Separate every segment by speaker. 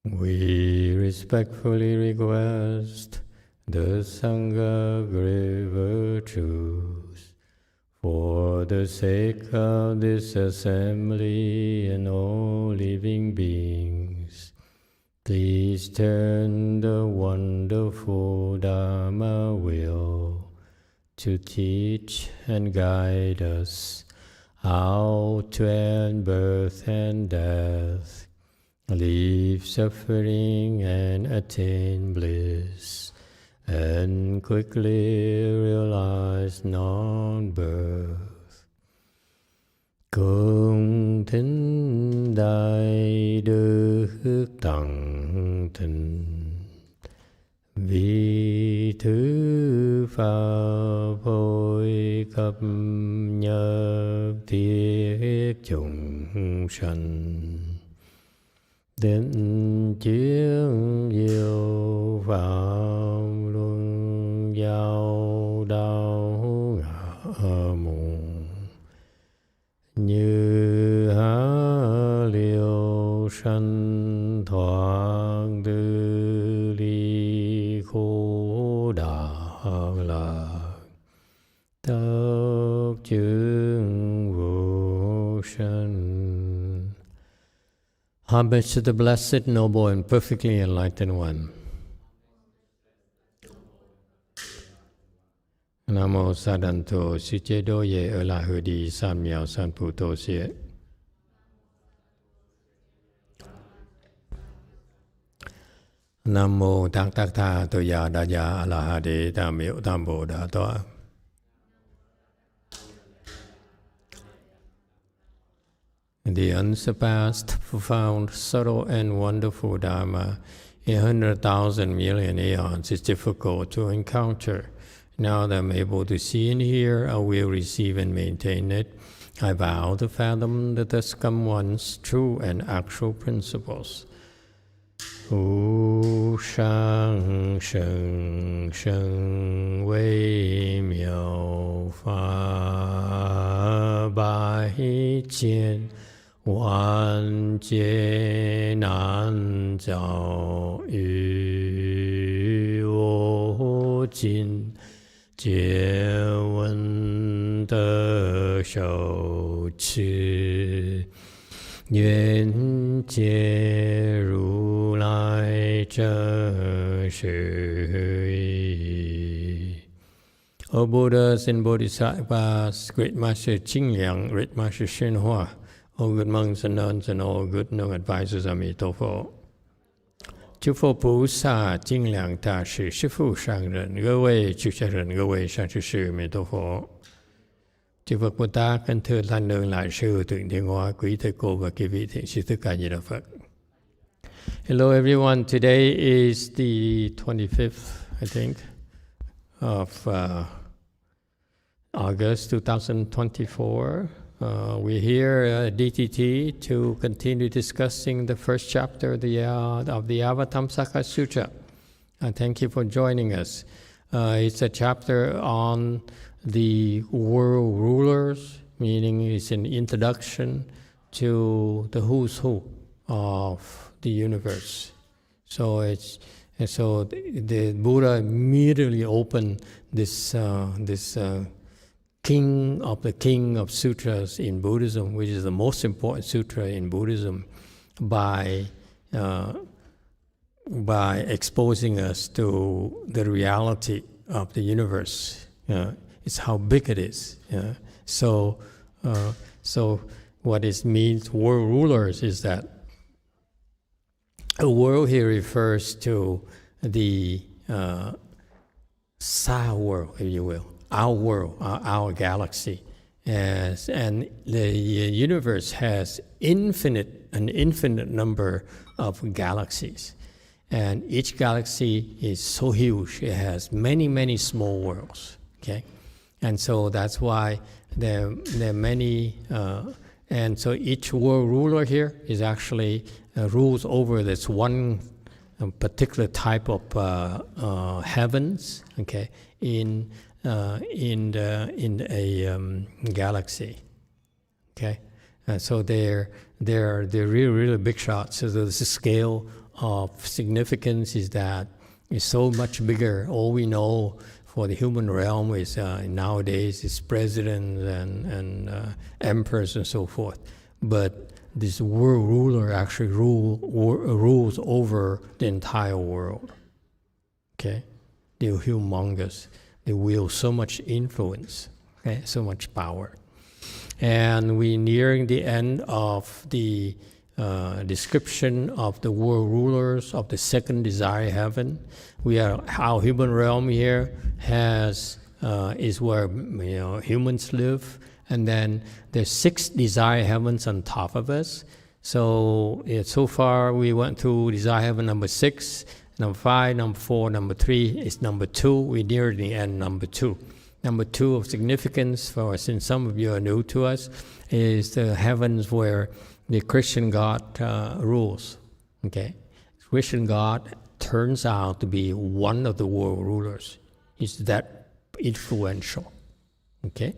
Speaker 1: We respectfully request the Sangha great virtues for the sake of this assembly and all living beings. Please turn the wonderful Dharma wheel to teach and guide us how to end birth and death, leave suffering and attain bliss, and quickly realize non-birth. Cung thính đại đức tặng thịnh, vì thứ pháp hội cập nhập thiết chúng sanh, định chiến diệu phạm luân giao đạo ngã mù, như há liều sanh thoát tư ly khổ đạo lạc, tất chứng vô sanh. Homage to the Blessed, Noble, and Perfectly Enlightened One. Nam mô Sa Đàn Tổ Sư Chế Đô Ye Ở La Hư Đi San Miao San Pu Tô Xie. Nam mô Tát Tát Tha Tô Ya Đa Ya A La Ha Đế Tam Miệu Tam Bồ Đà Tọa. The unsurpassed, profound, subtle, and wonderful Dharma in 100,000 million aeons is difficult to encounter. Now that I'm able to see and hear, I will receive and maintain it. I vow to fathom the thus come one's true and actual principles. Wu shang sheng sheng wei miao fa bai jian wan jie nan zhao yu wo jin jie wen de shou qi yuan jie ru lai zhe shi yi. O Buddhas and Bodhisattvas, Great Master Qingliang, Great Master Shenhua, all good monks and nuns and all good known advisors, Amitofo. 诸佛菩萨尽量大士师父上人各位出家人各位上师师弥陀佛 Chư Phật Bồ Tát kính thưa Thanh Nương Lại Sư Thượng Thiên Hóa quý thầy cô và quý vị thiện sư tất cả Di Đà Phật. Hello everyone, today is the 25th, I think, of August 2024. We're here at DTT to continue discussing the first chapter of the Avatamsaka Sutra. Thank you for joining us. It's a chapter on the world rulers, meaning it's an introduction to the who's who of the universe. So the Buddha immediately opened this king of sutras in Buddhism, which is the most important sutra in Buddhism, by exposing us to the reality of the universe. It's how big it is. So what it means, world rulers, is that a world here refers to the Sa world, if you will. Our world, our galaxy, and the universe has an infinite number of galaxies, and each galaxy is so huge. It has many, many small worlds. Okay, and so that's why there are many, and so each world ruler here is actually rules over this one particular type of heavens. Okay, in a galaxy, okay, so they're really big shots. So there's a scale of significance is that it's so much bigger. All we know for the human realm is nowadays is presidents and emperors and so forth. But this world ruler actually rules over the entire world. Okay, they're humongous. They wield so much influence, okay, so much power. And we're nearing the end of the description of the world rulers of the second desire heaven. Our human realm here is where humans live, and then there's 6 desire heavens on top of us. So so far we went through desire heaven number 6, number 5, number 4, number 3 is number 2. We're near the end, number 2. Number 2 of significance for us, since some of you are new to us, is the heavens where the Christian God rules. Okay, Christian God turns out to be one of the world rulers. He's that influential. Okay,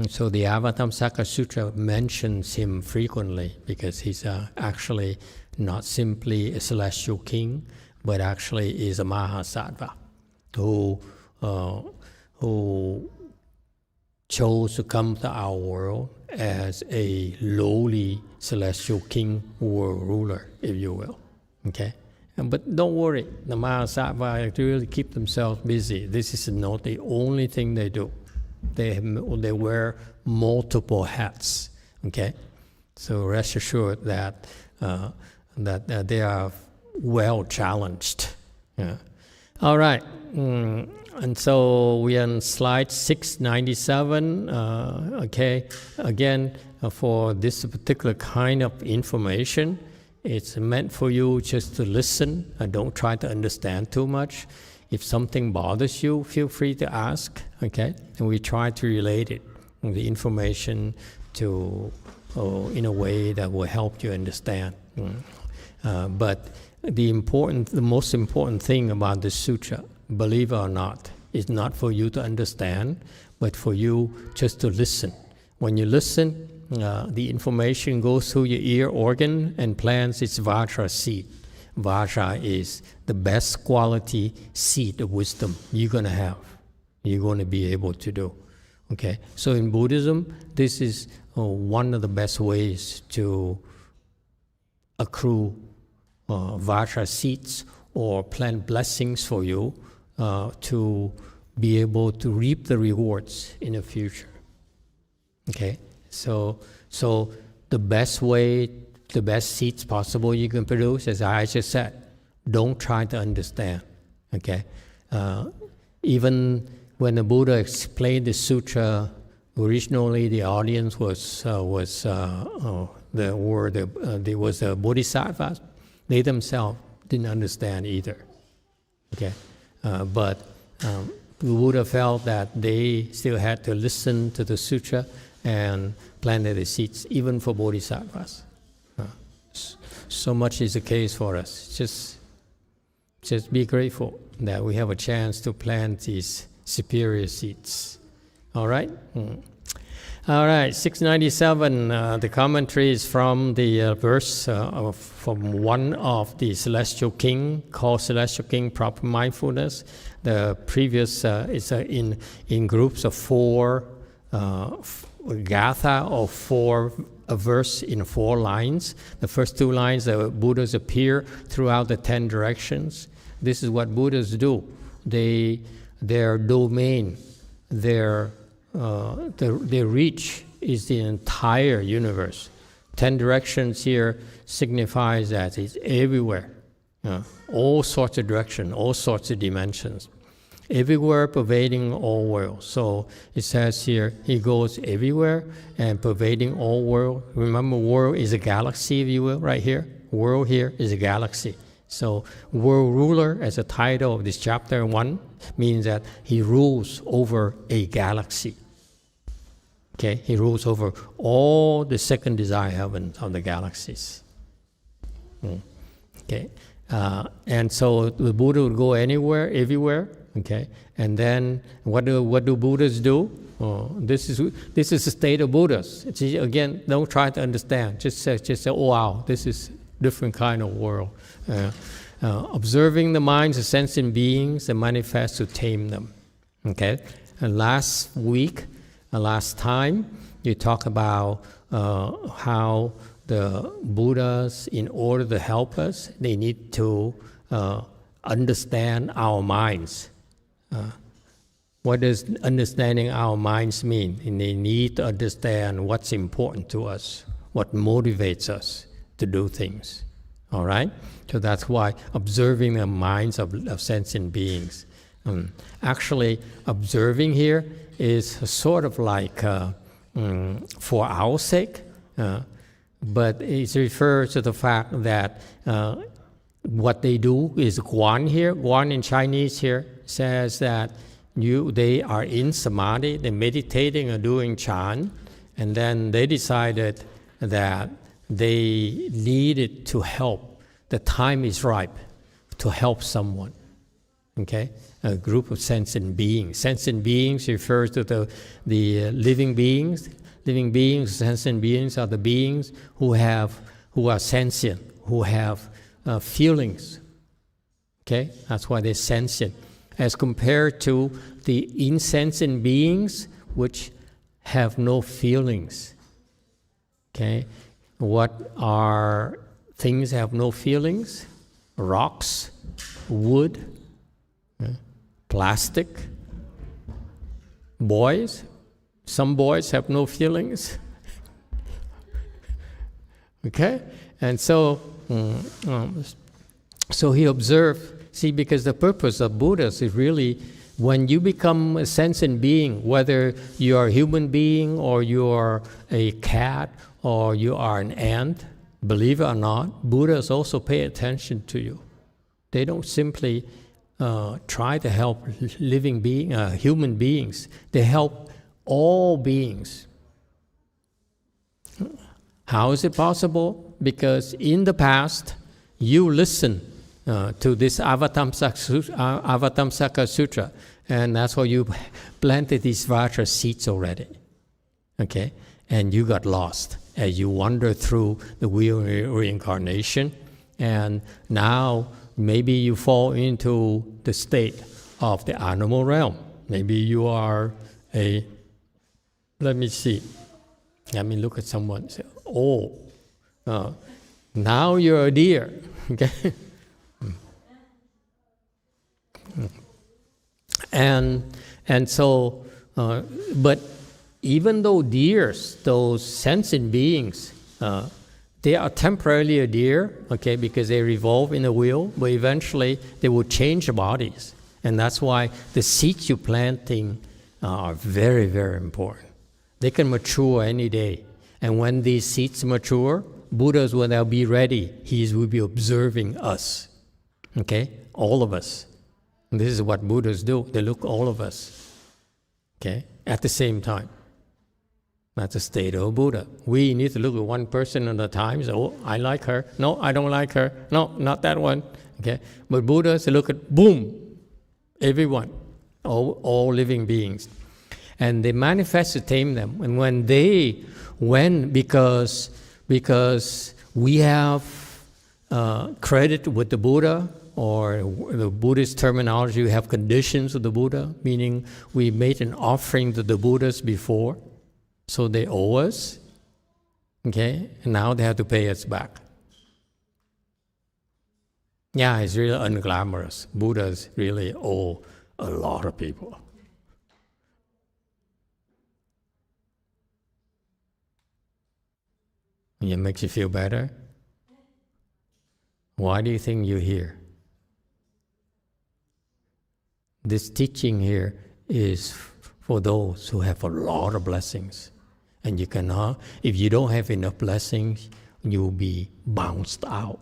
Speaker 1: so the Avatamsaka Sutra mentions him frequently because he's actually not simply a celestial king, but actually is a Mahasattva who chose to come to our world as a lowly celestial king, world ruler, if you will. Okay, but don't worry, the Mahasattva really keep themselves busy. This is not the only thing they do. They wear multiple hats. Okay, so rest assured that they are well challenged. Yeah. All right. And so we are on slide 697. Okay, again, for this particular kind of information, it's meant for you just to listen and don't try to understand too much. If something bothers you, feel free to ask, okay? And we try to relate it, the information, to in a way that will help you understand. But the most important thing about the sutra, believe it or not, is not for you to understand, but for you just to listen. When you listen, the information goes through your ear organ and plants its vajra seed. Vajra is the best quality seed of wisdom you're going to have, you're going to be able to do. Okay, so in Buddhism, this is one of the best ways to accrue vajra seeds or plant blessings for you to be able to reap the rewards in the future. Okay, so the best way, the best seeds possible you can produce, as I just said, don't try to understand. Okay, even when the Buddha explained the sutra, originally the audience was the bodhisattvas. They themselves didn't understand either. Okay, but the Buddha felt that they still had to listen to the sutra and planted the seeds, even for bodhisattvas. So much is the case for us. Just be grateful that we have a chance to plant these superior seeds. All right? All right, 697, the commentary is from the verse from one of the celestial king, called Celestial King Proper Mindfulness. The previous is in groups of 4 gatha, or 4 a verse in 4 lines. The first 2 lines, the Buddhas appear throughout the 10 directions. This is what Buddhas do. Their domain, their reach is the entire universe. 10 directions here signifies that it's everywhere. All sorts of directions, all sorts of dimensions. Everywhere, pervading all worlds. So it says here, he goes everywhere and pervading all world. Remember, world is a galaxy, if you will, right here. World here is a galaxy. So world ruler, as a title of this chapter 1, means that he rules over a galaxy. Okay, he rules over all the second desire heavens of the galaxies. Okay, and so the Buddha would go anywhere, everywhere. Okay, and then what do Buddhas do? This is the state of Buddhas. Again, don't try to understand. Just say, oh wow, this is different kind of world. Observing the minds of sentient beings and manifest to tame them. Okay? And last time, you talk about how the Buddhas, in order to help us, they need to understand our minds. What does understanding our minds mean? And they need to understand what's important to us, what motivates us to do things. All right? So that's why observing the minds of sentient beings. Actually, observing here is sort of like for our sake, but it refers to the fact that what they do is guan here. Guan in Chinese here says that they are in samadhi, they're meditating or doing chan, and then they decided that they needed to help. The time is ripe to help someone. Okay? A group of sentient beings. Sentient beings refers to the living beings. Living beings, sentient beings are the beings who are sentient, who have feelings. Okay? That's why they're sentient. As compared to the insentient beings which have no feelings. Okay? What are things that have no feelings? Rocks, wood, plastic, boys. Some boys have no feelings. Okay? And so he observed, see, because the purpose of Buddhas is really when you become a sentient being, whether you are a human being or you are a cat or you are an ant, believe it or not, Buddhas also pay attention to you. They don't simply try to help human beings. They help all beings. How is it possible? Because in the past, you listen to this Avatamsaka Sutra, and that's why you planted these Vajra seeds already. Okay? And you got lost as you wander through the wheel of reincarnation, and now maybe you fall into the state of the animal realm. Maybe you are let me look at someone and say, now you're a deer. Okay? And so, but even though deers, those sentient beings, they are temporarily a deer, okay, because they revolve in a wheel, but eventually they will change bodies. And that's why the seeds you're planting are very, very important. They can mature any day. And when these seeds mature, Buddhas, when they'll be ready, he will be observing us. Okay? All of us. And this is what Buddhas do. They look all of us. Okay? At the same time. That's the state of Buddha. We need to look at one person at a time. So, I like her. No, I don't like her. No, not that one. Okay? But Buddhas, they look at, boom, everyone. All living beings. And they manifest to tame them. And because we have credit with the Buddha, or the Buddhist terminology, we have conditions with the Buddha, meaning we made an offering to the Buddhas before, so they owe us, okay? And now they have to pay us back. Yeah, it's really unglamorous. Buddhas really owe a lot of people. It makes you feel better? Why do you think you're here? This teaching here is for those who have a lot of blessings. And you cannot, if you don't have enough blessings, you'll be bounced out.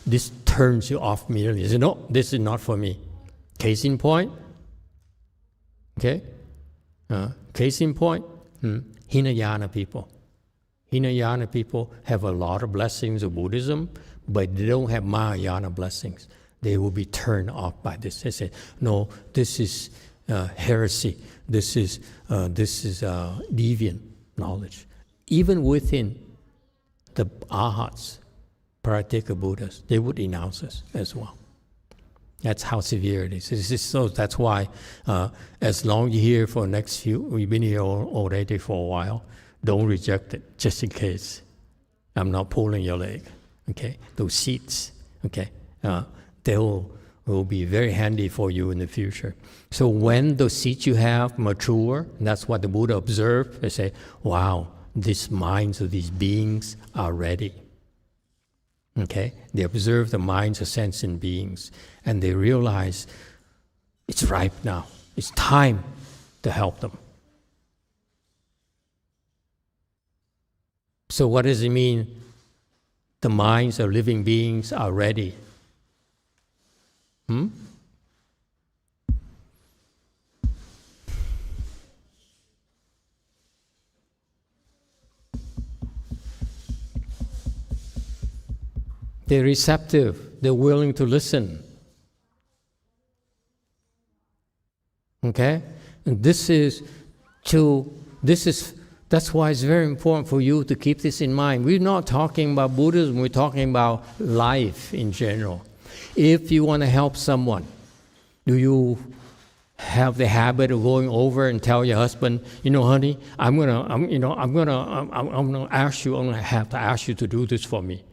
Speaker 1: This turns you off immediately. You say, no, this is not for me. Case in point, okay? Case in point, Hinayana people. Hinayana people have a lot of blessings of Buddhism, but they don't have Mahayana blessings. They will be turned off by this. They say, no, this is heresy. This is deviant knowledge. Even within the Arhats, Parateka Buddhas, they would denounce us as well. That's how severe it is. So that's why, as long as you're here for the next we've been here already for a while, don't reject it, just in case. I'm not pulling your leg, okay? Those seats, okay? They will be very handy for you in the future. So when those seats you have mature, that's what the Buddha observed, they say, wow, these minds of these beings are ready. Okay? They observe the minds of sentient beings, and they realize it's ripe now. It's time to help them. So what does it mean? The minds of living beings are ready. They're receptive. They're willing to listen. Okay? And that's why it's very important for you to keep this in mind. We're not talking about Buddhism, we're talking about life in general. If you want to help someone, do you have the habit of going over and tell your husband, honey, I'm gonna have to ask you to do this for me.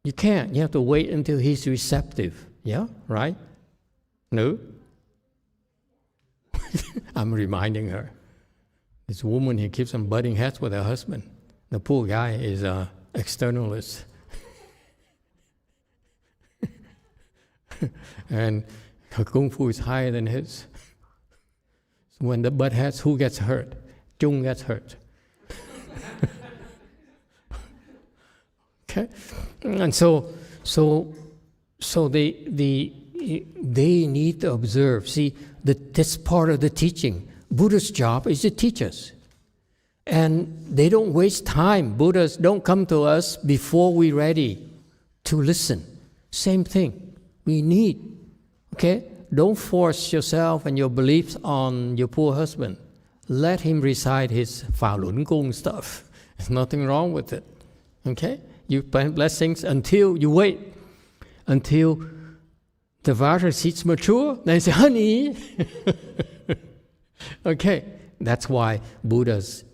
Speaker 1: You can't. You have to wait until he's receptive. Yeah? Right? No? I'm reminding her. This woman, he keeps on butting heads with her husband. The poor guy is an externalist. And her kung fu is higher than his. So when the butt heads, who gets hurt? Chung gets hurt. Okay? And so they need to observe. See, that's part of the teaching. Buddha's job is to teach us. And they don't waste time. Buddhas don't come to us before we're ready to listen. Same thing. We need. Okay? Don't force yourself and your beliefs on your poor husband. Let him recite his Fa Lun Gong stuff. There's nothing wrong with it. Okay? You plant blessings until you wait. Until the Vajra seeds mature, then you say, honey. Okay? That's why Buddhas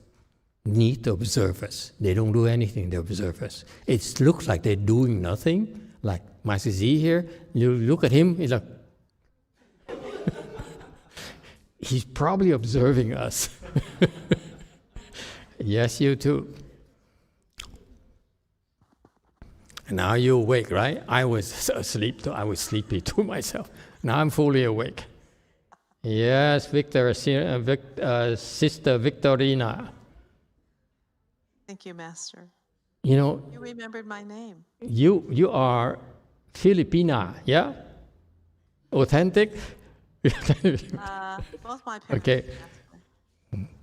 Speaker 1: need to observe us. They don't do anything, they observe us. It looks like they're doing nothing. Like Master Z here, you look at him, he's like, he's probably observing us. Yes, you too. And now you're awake, right? I was asleep too. I was sleepy too myself. Now I'm fully awake. Yes, Sister Victorina.
Speaker 2: Thank you, Master.
Speaker 1: You
Speaker 2: remembered my name.
Speaker 1: You are Filipina, yeah? Authentic?
Speaker 2: Both my parents.
Speaker 1: Okay.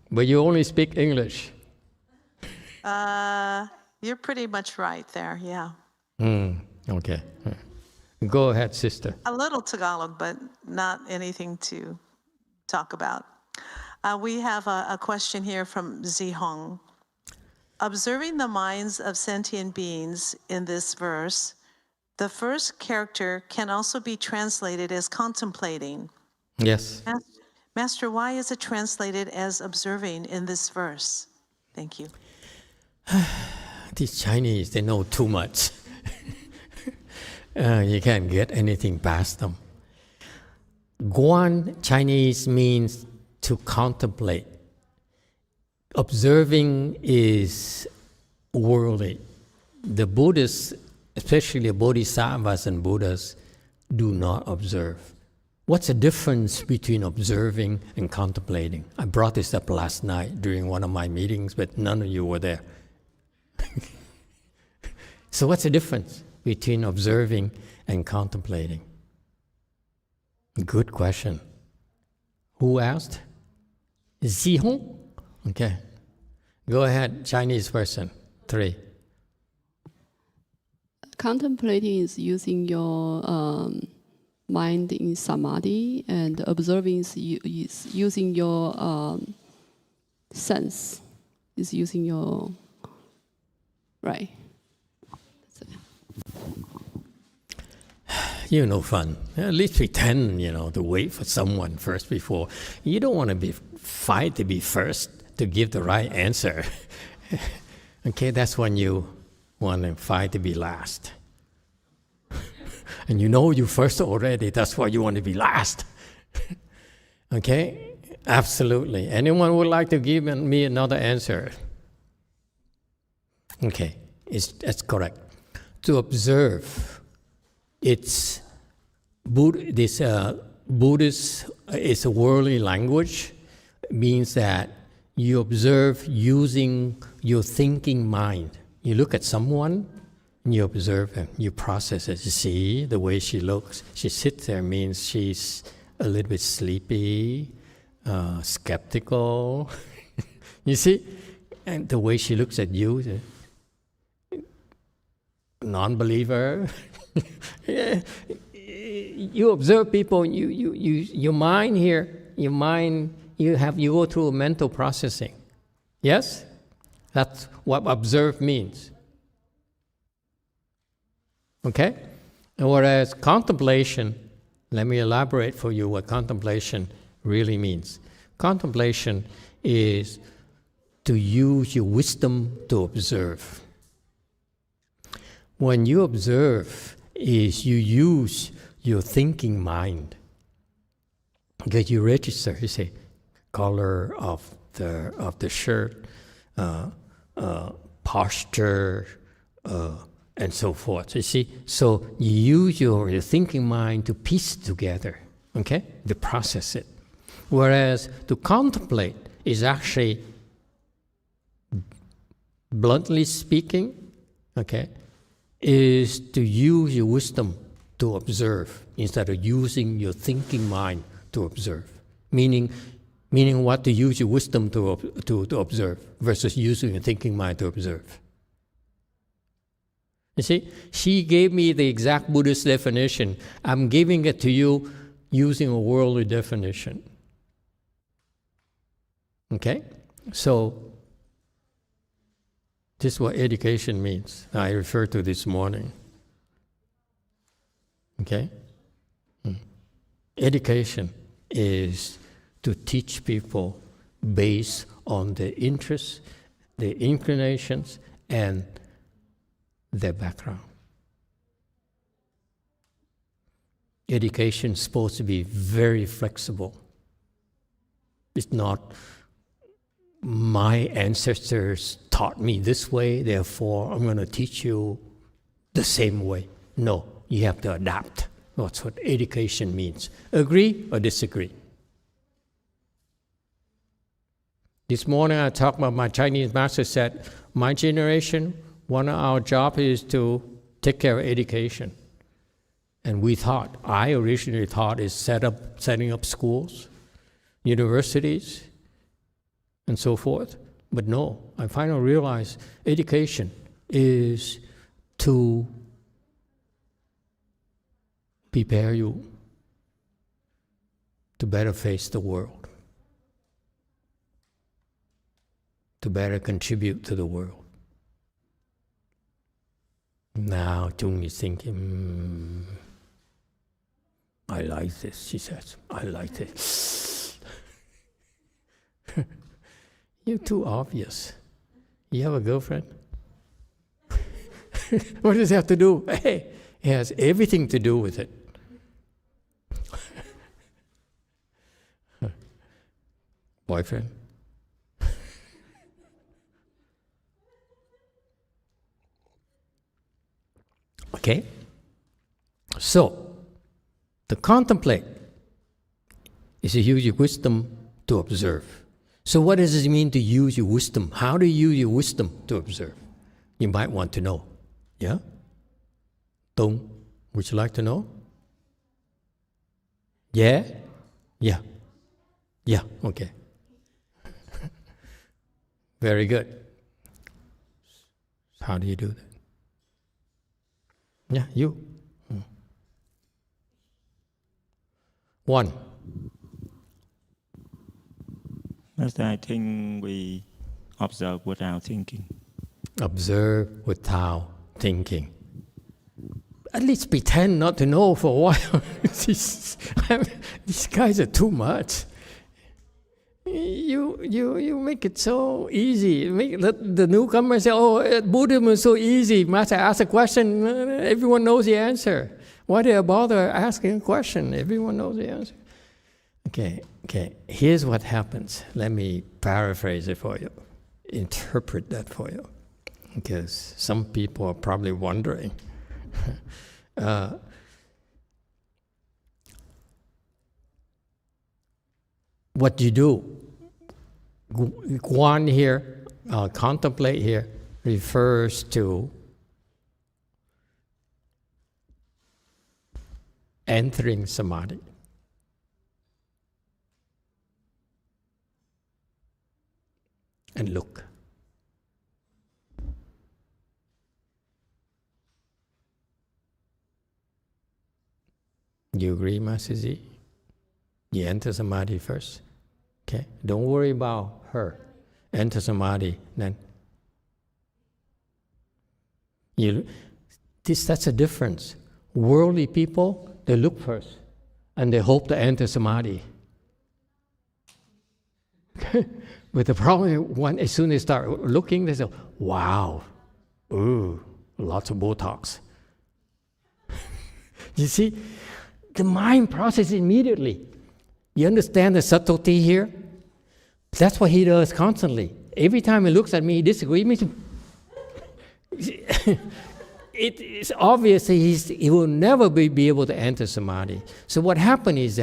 Speaker 1: But you only speak English.
Speaker 2: You're pretty much right there, yeah.
Speaker 1: Okay. Go ahead, sister.
Speaker 2: A little Tagalog, but not anything to talk about. We have a question here from Zihong. Observing the minds of sentient beings in this verse, the first character can also be translated as contemplating.
Speaker 1: Yes.
Speaker 2: Master, why is it translated as observing in this verse? Thank you.
Speaker 1: These Chinese, they know too much. You can't get anything past them. Guan Chinese means to contemplate. Observing is worldly. The Buddhists, especially the Bodhisattvas and Buddhas, do not observe. What's the difference between observing and contemplating? I brought this up last night during one of my meetings, but none of you were there. So what's the difference between observing and contemplating? Good question. Who asked? Zihong? Okay. Go ahead, Chinese person. 3.
Speaker 3: Contemplating is using your mind in samadhi, and observing is using your sense. is using your right. That's it.
Speaker 1: You're no fun. At least pretend, to wait for someone first before. You don't want to fight to be first to give the right answer. Okay, that's when you want to fight to be last. And you first already, that's why you want to be last. Okay? Absolutely. Anyone would like to give me another answer? Okay, that's correct. To observe, it's Buddhist is a worldly language. It means that you observe using your thinking mind. You look at someone, and you observe him, you process it. You see the way she looks. She sits there means she's a little bit sleepy, skeptical. You see? And the way she looks at you, non-believer. You observe people, your mind here, you go through a mental processing. Yes? That's what observe means. Okay? And whereas contemplation, let me elaborate for you what contemplation really means. Contemplation is to use your wisdom to observe. When you observe, is you use your thinking mind. Okay, you register, you say, color of the shirt, posture, and so forth. You see, so you use your thinking mind to piece it together, okay, to process it. Whereas to contemplate is actually, bluntly speaking, okay, is to use your wisdom to observe instead of using your thinking mind to observe. Meaning what? To use your wisdom to observe versus using your thinking mind to observe. You see, she gave me the exact Buddhist definition. I'm giving it to you using a worldly definition. Okay? So, this is what education means. I referred to this morning. Okay? Education is to teach people based on their interests, their inclinations, and their background. Education is supposed to be very flexible. It's not, my ancestors taught me this way, therefore I'm going to teach you the same way. No, you have to adapt. That's what education means. Agree or disagree? This morning I talked about, my Chinese master said, my generation, one of our jobs is to take care of education. And I originally thought is setting up schools, universities, and so forth. But no, I finally realized education is to prepare you to better face the world, to better contribute to the world. Now Chung is thinking, I like this, she says. I like this. You're too obvious. You have a girlfriend? What does it have to do? Hey, it has everything to do with it. Boyfriend? Okay? So, to contemplate is to use your wisdom to observe. So what does it mean to use your wisdom? How do you use your wisdom to observe? You might want to know. Yeah? Tung, would you like to know? Yeah? Yeah. Yeah, okay. Very good. How do you do that? Yeah, you. One.
Speaker 4: Master, I think we observe without thinking.
Speaker 1: Observe without thinking. At least pretend not to know for a while. These guys are too much. You make it so easy. Let the newcomer say, "Oh, Buddhism is so easy. Master asks a question, everyone knows the answer. Why do I bother asking a question? Everyone knows the answer." Okay. Here's what happens. Let me paraphrase it for you. Interpret that for you, because some people are probably wondering. What you do, Guan here, contemplate here, refers to entering samadhi. And look. You agree, Master Z? You enter samadhi first. Okay? Don't worry about her. Enter samadhi, then. That's a difference. Worldly people, they look first, and they hope to enter samadhi. Okay? But the problem is, as soon as they start looking, they say, "Wow, ooh, lots of Botox." You see, the mind processes immediately. You understand the subtlety here? That's what he does constantly. Every time he looks at me, he disagrees with me. It's obvious he will never be able to enter samadhi. So what happened is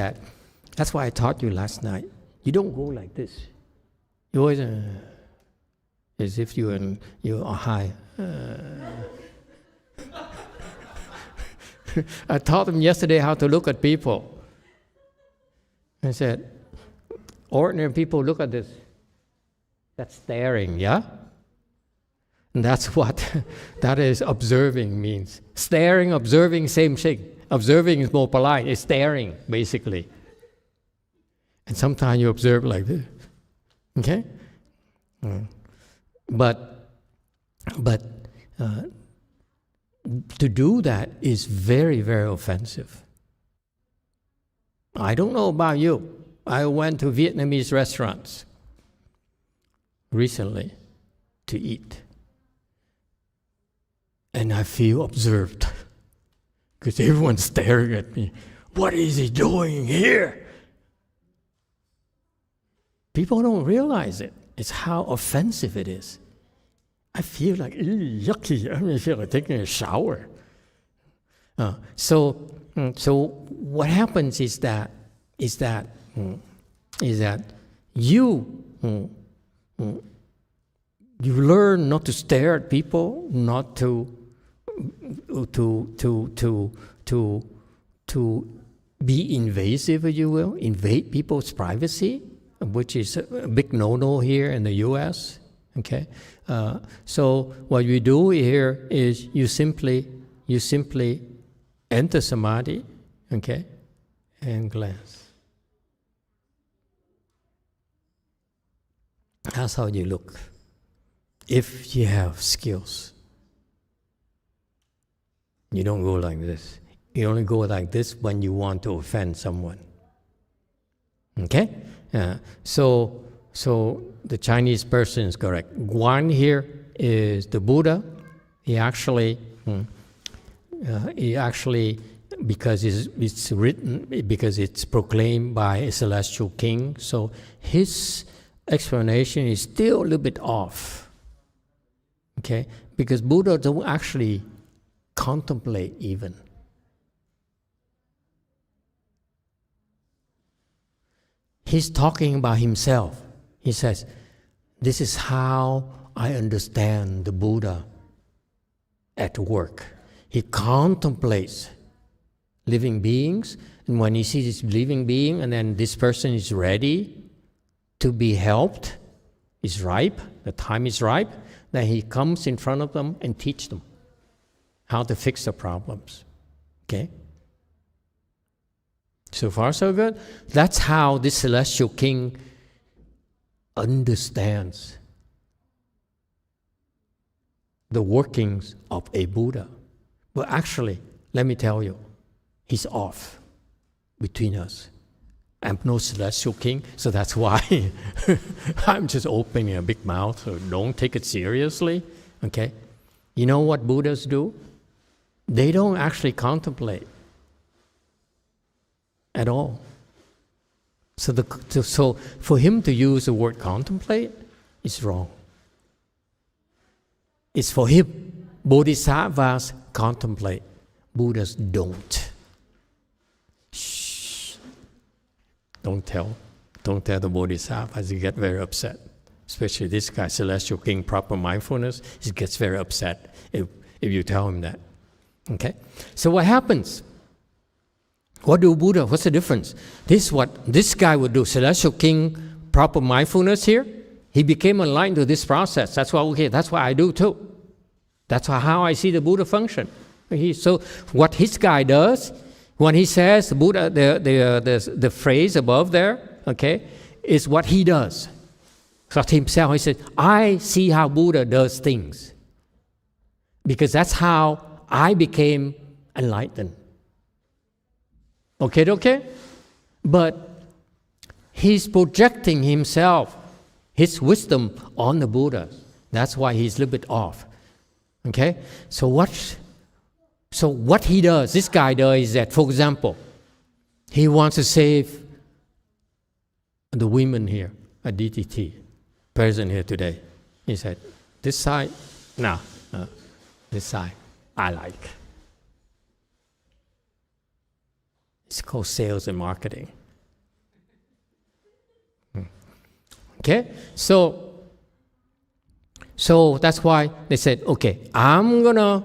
Speaker 1: that's why I taught you last night. You don't go like this. You always, as if you are high. I taught them yesterday how to look at people. I said, ordinary people look at this. That's staring, yeah? And that's what that is observing means. Staring, observing, same thing. Observing is more polite. It's staring, basically. And sometimes you observe like this. Okay? But to do that is very, very offensive. I don't know about you. I went to Vietnamese restaurants recently to eat. And I feel observed because everyone's staring at me. What is he doing here? People don't realize it. It's how offensive it is. I feel like, yucky. I feel like taking a shower. So what happens is that you learn not to stare at people, not to be invasive, if you will, invade people's privacy, which is a big no-no here in the U.S. Okay, so what you do here is you simply enter samadhi, okay, and glance. That's how you look. If you have skills, you don't go like this. You only go like this when you want to offend someone. Okay? So the Chinese person is correct. Guan here is the Buddha. He actually, because it's written, because it's proclaimed by a celestial king, so his explanation is still a little bit off. Okay? Because Buddha don't actually contemplate even. He's talking about himself. He says, this is how I understand the Buddha at work. He contemplates living beings, and when he sees this living being, and then this person is ready to be helped, is ripe, the time is ripe, then he comes in front of them and teach them how to fix the problems. Okay? So far, so good. That's how this celestial king understands the workings of a Buddha. But actually, let me tell you, he's off between us. I'm no celestial king, so that's why I'm just opening a big mouth, so don't take it seriously, okay? You know what Buddhas do? They don't actually contemplate at all. So for him to use the word contemplate is wrong. It's for him. Bodhisattvas contemplate. Buddhas don't. Shh. Don't tell the Bodhisattvas. He get very upset. Especially this guy, Celestial King, proper mindfulness, he gets very upset if you tell him that. Okay? So what happens? What do Buddha? What's the difference? This is what this guy would do. Celestial King, proper mindfulness here. He became enlightened to this process. That's what I do too. That's how I see the Buddha function. So what his guy does, when he says Buddha, the phrase above there, okay, is what he does. So to himself, he said, I see how Buddha does things. Because that's how I became enlightened. Okay? But he's projecting himself, his wisdom on the Buddha. That's why he's a little bit off. Okay? So what he does, this guy does is that, for example, he wants to save the women here at DTT, present here today. He said, this side, no, this side, I like. It's called sales and marketing. Okay? So that's why they said, okay, I'm going to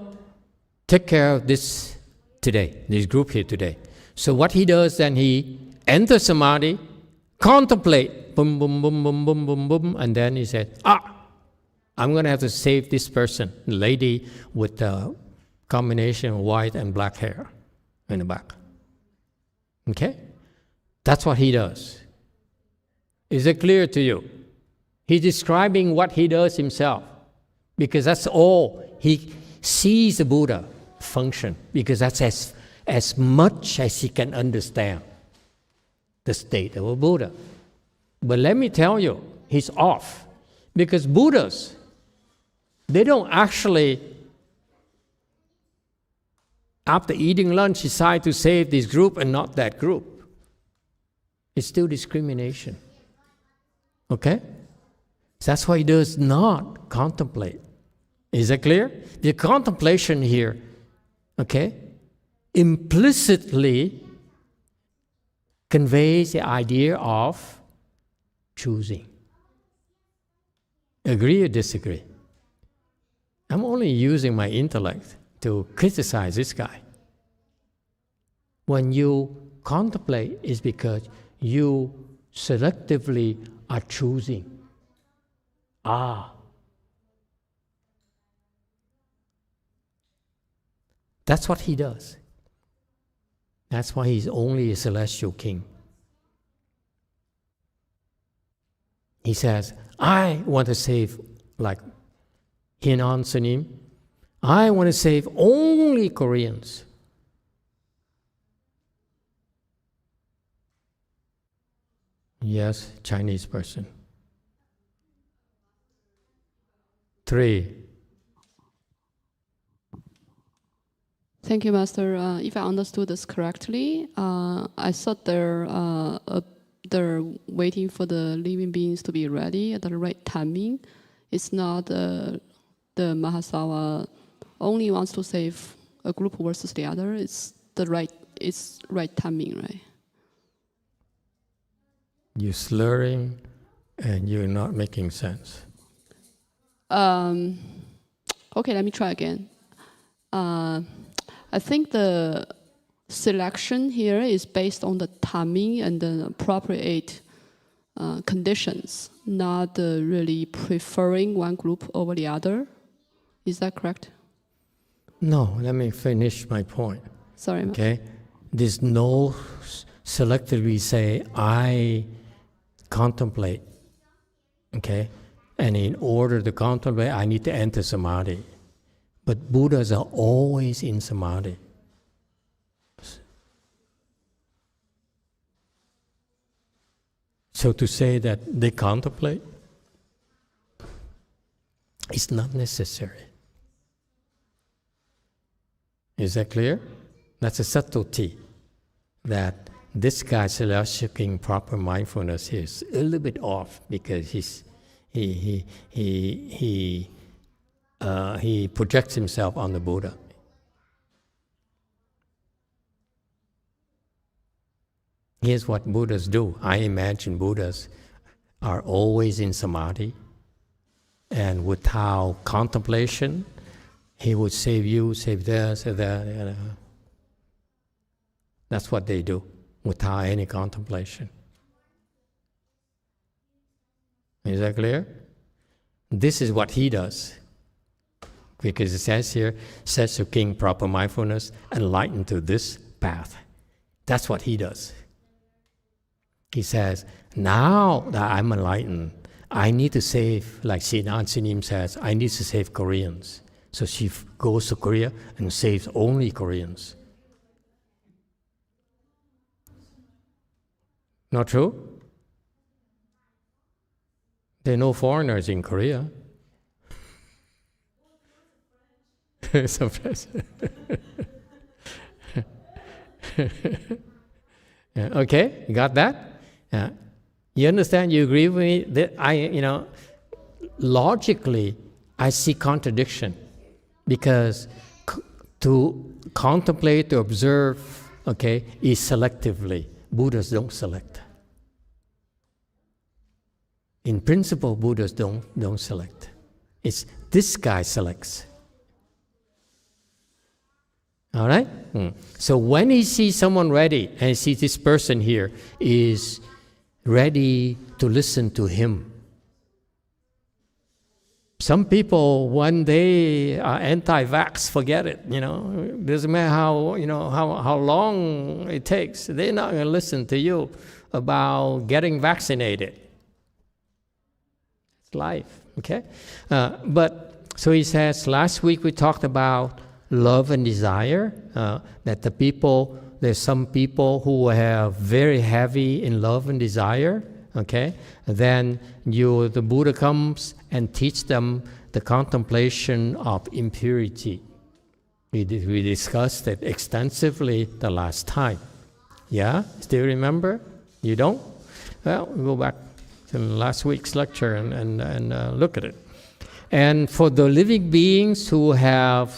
Speaker 1: take care of this today, this group here today. So what he does, then he enters samadhi, contemplate, boom, boom, boom, boom, boom, boom, boom, and then he said, I'm going to have to save this person, the lady with the combination of white and black hair in the back. Okay? That's what he does. Is it clear to you? He's describing what he does himself, because that's all he sees the Buddha function, because that's as much as he can understand the state of a Buddha. But let me tell you, he's off, because Buddhas, they don't actually, after eating lunch, decide to save this group and not that group. It's still discrimination. Okay? That's why he does not contemplate. Is that clear? The contemplation here, okay, implicitly conveys the idea of choosing. Agree or disagree? I'm only using my intellect to criticize this guy. When you contemplate, it's because you selectively are choosing. That's what he does. That's why he's only a celestial king. He says, I want to save, like Hinan Sunim, I want to save only Koreans. Yes, Chinese person. 3.
Speaker 3: Thank you, Master. If I understood this correctly, I thought they're waiting for the living beings to be ready at the right timing. It's not the Mahasawa only wants to save a group versus the other. It's right timing, right?
Speaker 1: You're slurring and you're not making sense.
Speaker 3: Okay, let me try again. I think the selection here is based on the timing and the appropriate conditions, not really preferring one group over the other. Is that correct?
Speaker 1: No, let me finish my point.
Speaker 3: Sorry.
Speaker 1: Okay? There's no selectively say, I contemplate. Okay? And in order to contemplate, I need to enter samadhi. But Buddhas are always in samadhi. So to say that they contemplate is not necessary. Is that clear? That's a subtlety that this guy seeking proper mindfulness is a little bit off because he projects himself on the Buddha. Here's what Buddhas do. I imagine Buddhas are always in samadhi, and without contemplation, he would save you, save there, save that. That's what they do, without any contemplation. Is that clear? This is what he does. Because it says here, says to King proper mindfulness, enlightened to this path. That's what he does. He says, now that I'm enlightened, I need to save, like Sinan Sinim says, I need to save Koreans. So she goes to Korea and saves only Koreans. Not true? There are no foreigners in Korea. Okay, you got that? You understand? You agree with me? That logically, I see contradiction because to contemplate, to observe, okay, is selectively. Buddhas don't select. In principle, Buddhas don't select. It's this guy selects. All right? So when he sees someone ready, and he sees this person here is ready to listen to him. Some people, when they are anti-vax, forget it. Doesn't matter how long it takes. They're not going to listen to you about getting vaccinated. It's life, okay? But so he says. Last week we talked about love and desire. That there's some people who have very heavy in love and desire. Okay, then the Buddha comes and teach them the contemplation of impurity. We discussed it extensively the last time. Yeah, still remember? You don't? Well, we'll go back to last week's lecture and look at it. And for the living beings who are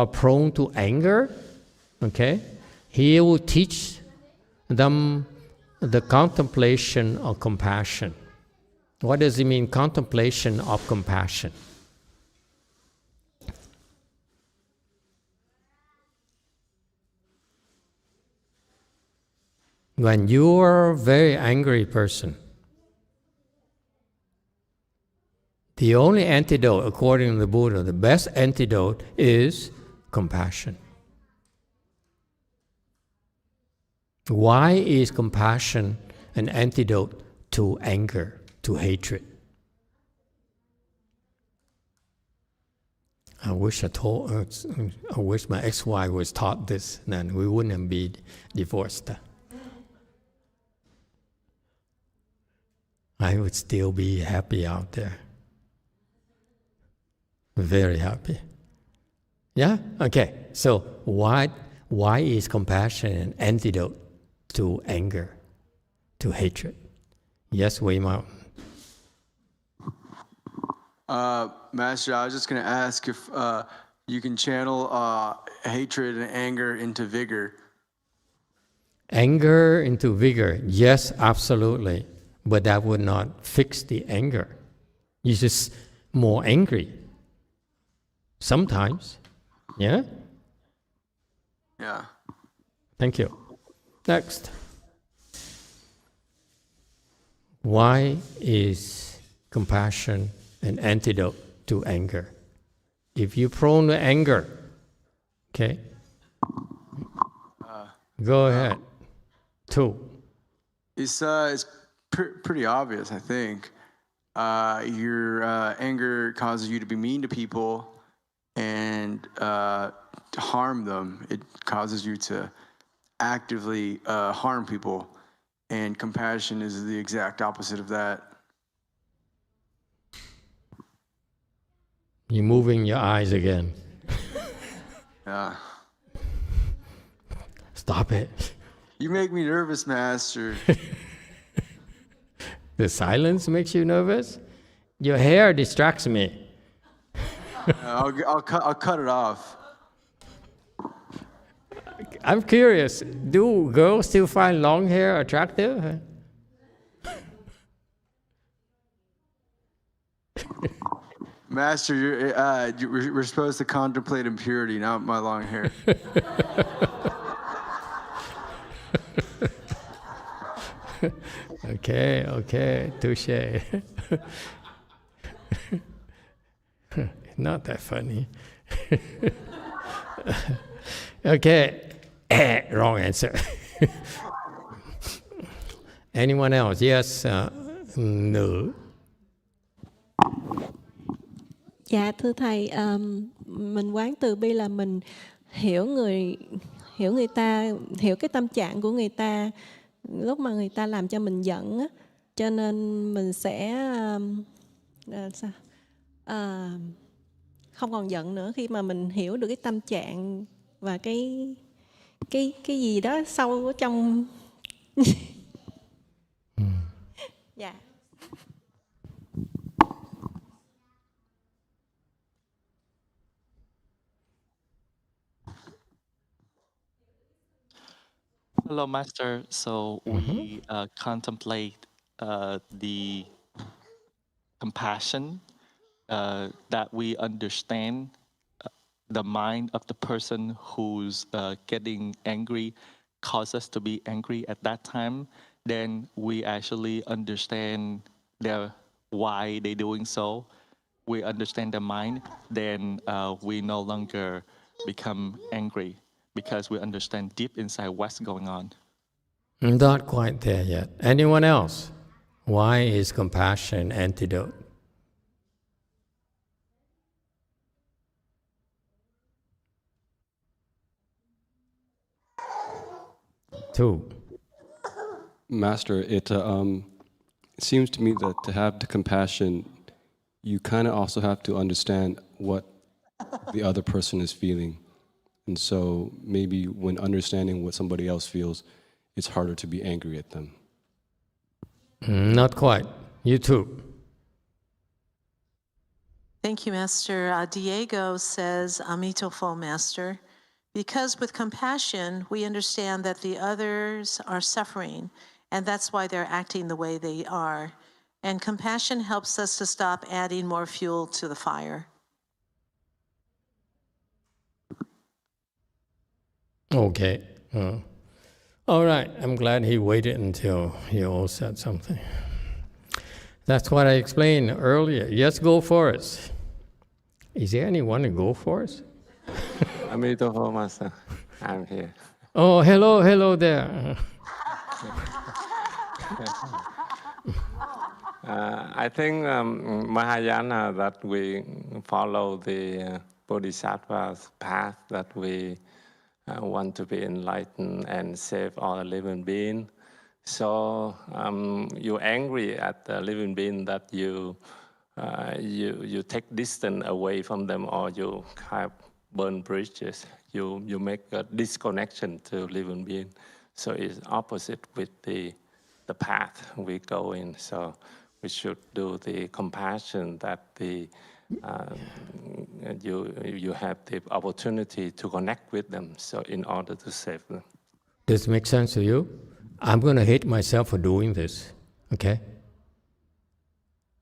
Speaker 1: prone to anger, okay, he will teach them the contemplation of compassion. What does it mean, contemplation of compassion? When you are a very angry person, the only antidote, according to the Buddha, the best antidote is compassion. Why is compassion an antidote to anger, to hatred? I wish my ex-wife was taught this, then we wouldn't be divorced. I would still be happy out there. Very happy. Yeah? Okay. So why is compassion an antidote to anger, to hatred? Yes, Wei Mao.
Speaker 4: Master, I was just going to ask if you can channel hatred and anger into vigor.
Speaker 1: Anger into vigor. Yes, absolutely. But that would not fix the anger. You're just more angry. Sometimes. Yeah?
Speaker 4: Yeah.
Speaker 1: Thank you. Next. Why is compassion an antidote to anger? If you're prone to anger, okay, go ahead. 2.
Speaker 4: It's pretty obvious, I think. Your anger causes you to be mean to people, and harm them. It causes you to actively harm people. And compassion is the exact opposite of that.
Speaker 1: You're moving your eyes again.
Speaker 4: Yeah.
Speaker 1: Stop it.
Speaker 4: You make me nervous, Master.
Speaker 1: The silence makes you nervous? Your hair distracts me.
Speaker 4: I'll cut it off.
Speaker 1: I'm curious, do girls still find long hair attractive?
Speaker 4: Master, we're supposed to contemplate impurity, not my long hair.
Speaker 1: Okay, touche. Not that funny. Okay, wrong answer. Anyone else? Yes, no.
Speaker 5: Dạ thưa thầy, mình quán từ bi là mình hiểu người ta, hiểu cái tâm trạng của người ta lúc mà người ta làm cho mình giận á, cho nên mình sẽ không còn giận nữa khi mà mình hiểu được cái tâm trạng và cái gì đó sâu ở trong. Dạ.
Speaker 6: Hello, Master. So we contemplate the compassion that we understand the mind of the person who's getting angry cause us to be angry at that time. Then we actually understand why they're doing so. We understand their mind. Then we no longer become angry, because we understand deep inside what's going on.
Speaker 1: Not quite there yet. Anyone else? Why is compassion antidote? Two.
Speaker 7: Master, it seems to me that to have the compassion, you kind of also have to understand what the other person is feeling. And so maybe when understanding what somebody else feels, it's harder to be angry at them.
Speaker 1: Not quite. You too.
Speaker 2: Thank you, Master. Diego says, Amitofo, Master. Because with compassion, we understand that the others are suffering, and that's why they're acting the way they are. And compassion helps us to stop adding more fuel to the fire.
Speaker 1: Okay. All right. I'm glad he waited until you all said something. That's what I explained earlier. Yes, go for it. Is there anyone to go for it?
Speaker 8: Amitofo, Master. I'm here.
Speaker 1: Oh, hello there.
Speaker 8: I think Mahayana, that we follow the Bodhisattva's path, that we want to be enlightened and save all living beings. So you're angry at the living being that you take distance away from them, or you have burn bridges. You make a disconnection to living being. So it's opposite with the path we go in. So we should do the compassion that you have the opportunity to connect with them, so in order to save them.
Speaker 1: Does this make sense to you? I'm going to hate myself for doing this, okay?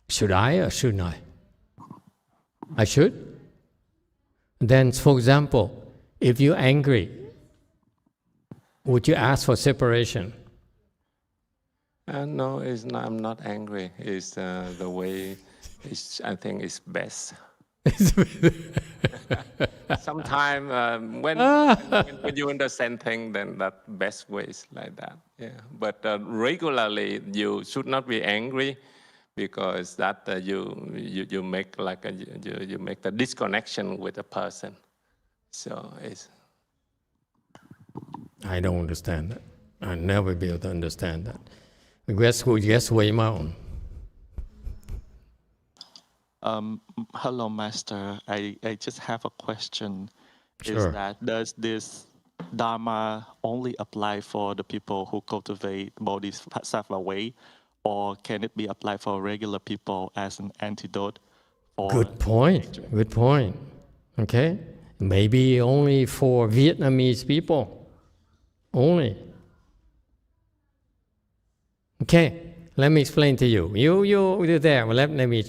Speaker 1: Should I or shouldn't I? I should? Then, for example, if you're angry, would you ask for separation?
Speaker 8: No, I'm not angry. It's the way I think it's best. Sometimes when you understand things, then that best way is like that. Yeah. But regularly, you should not be angry, because that you make like you make the disconnection with the person. So it's.
Speaker 1: I don't understand that. I'll never be able to understand that. Guess way out.
Speaker 6: Hello, Master. I just have a question.
Speaker 1: Sure.
Speaker 6: Is that does this Dharma only apply for the people who cultivate Bodhisattva way, or can it be applied for regular people as an antidote?
Speaker 1: Good point. Good point. Okay? Maybe only for Vietnamese people. Only. Okay. Let me explain to you. You do that. Well, let me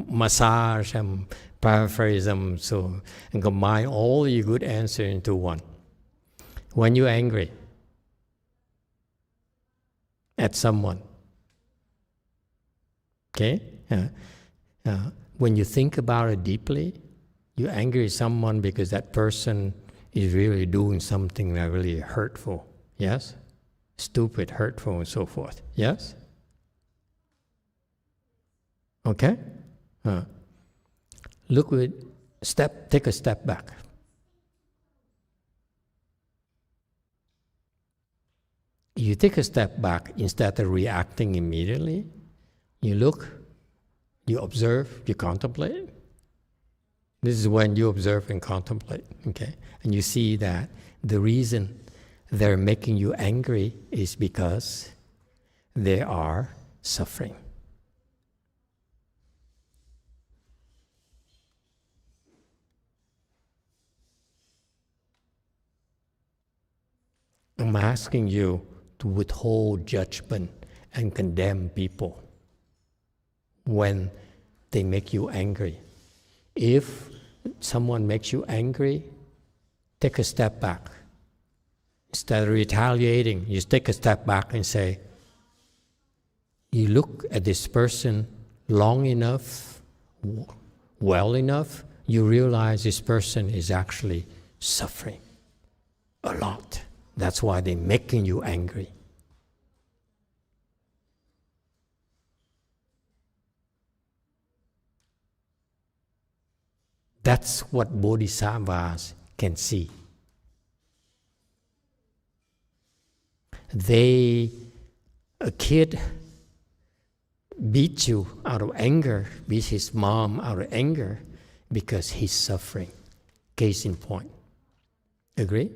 Speaker 1: massage and paraphrase them so and combine all your good answers into one. When you're angry at someone, okay? When you think about it deeply, you're angry at someone because that person is really doing something that really hurtful. Yes? Stupid, hurtful, and so forth. Yes? Okay? Take a step back. You take a step back instead of reacting immediately. You look, you observe, you contemplate. This is when you observe and contemplate, okay? And you see that the reason they're making you angry is because they are suffering. I'm asking you to withhold judgment and condemn people when they make you angry. If someone makes you angry, take a step back. Instead of retaliating, you take a step back and say, you look at this person long enough, well enough, you realize this person is actually suffering a lot. That's why they're making you angry. That's what bodhisattvas can see. A kid beats you out of anger, beats his mom out of anger because he's suffering. Case in point. Agree?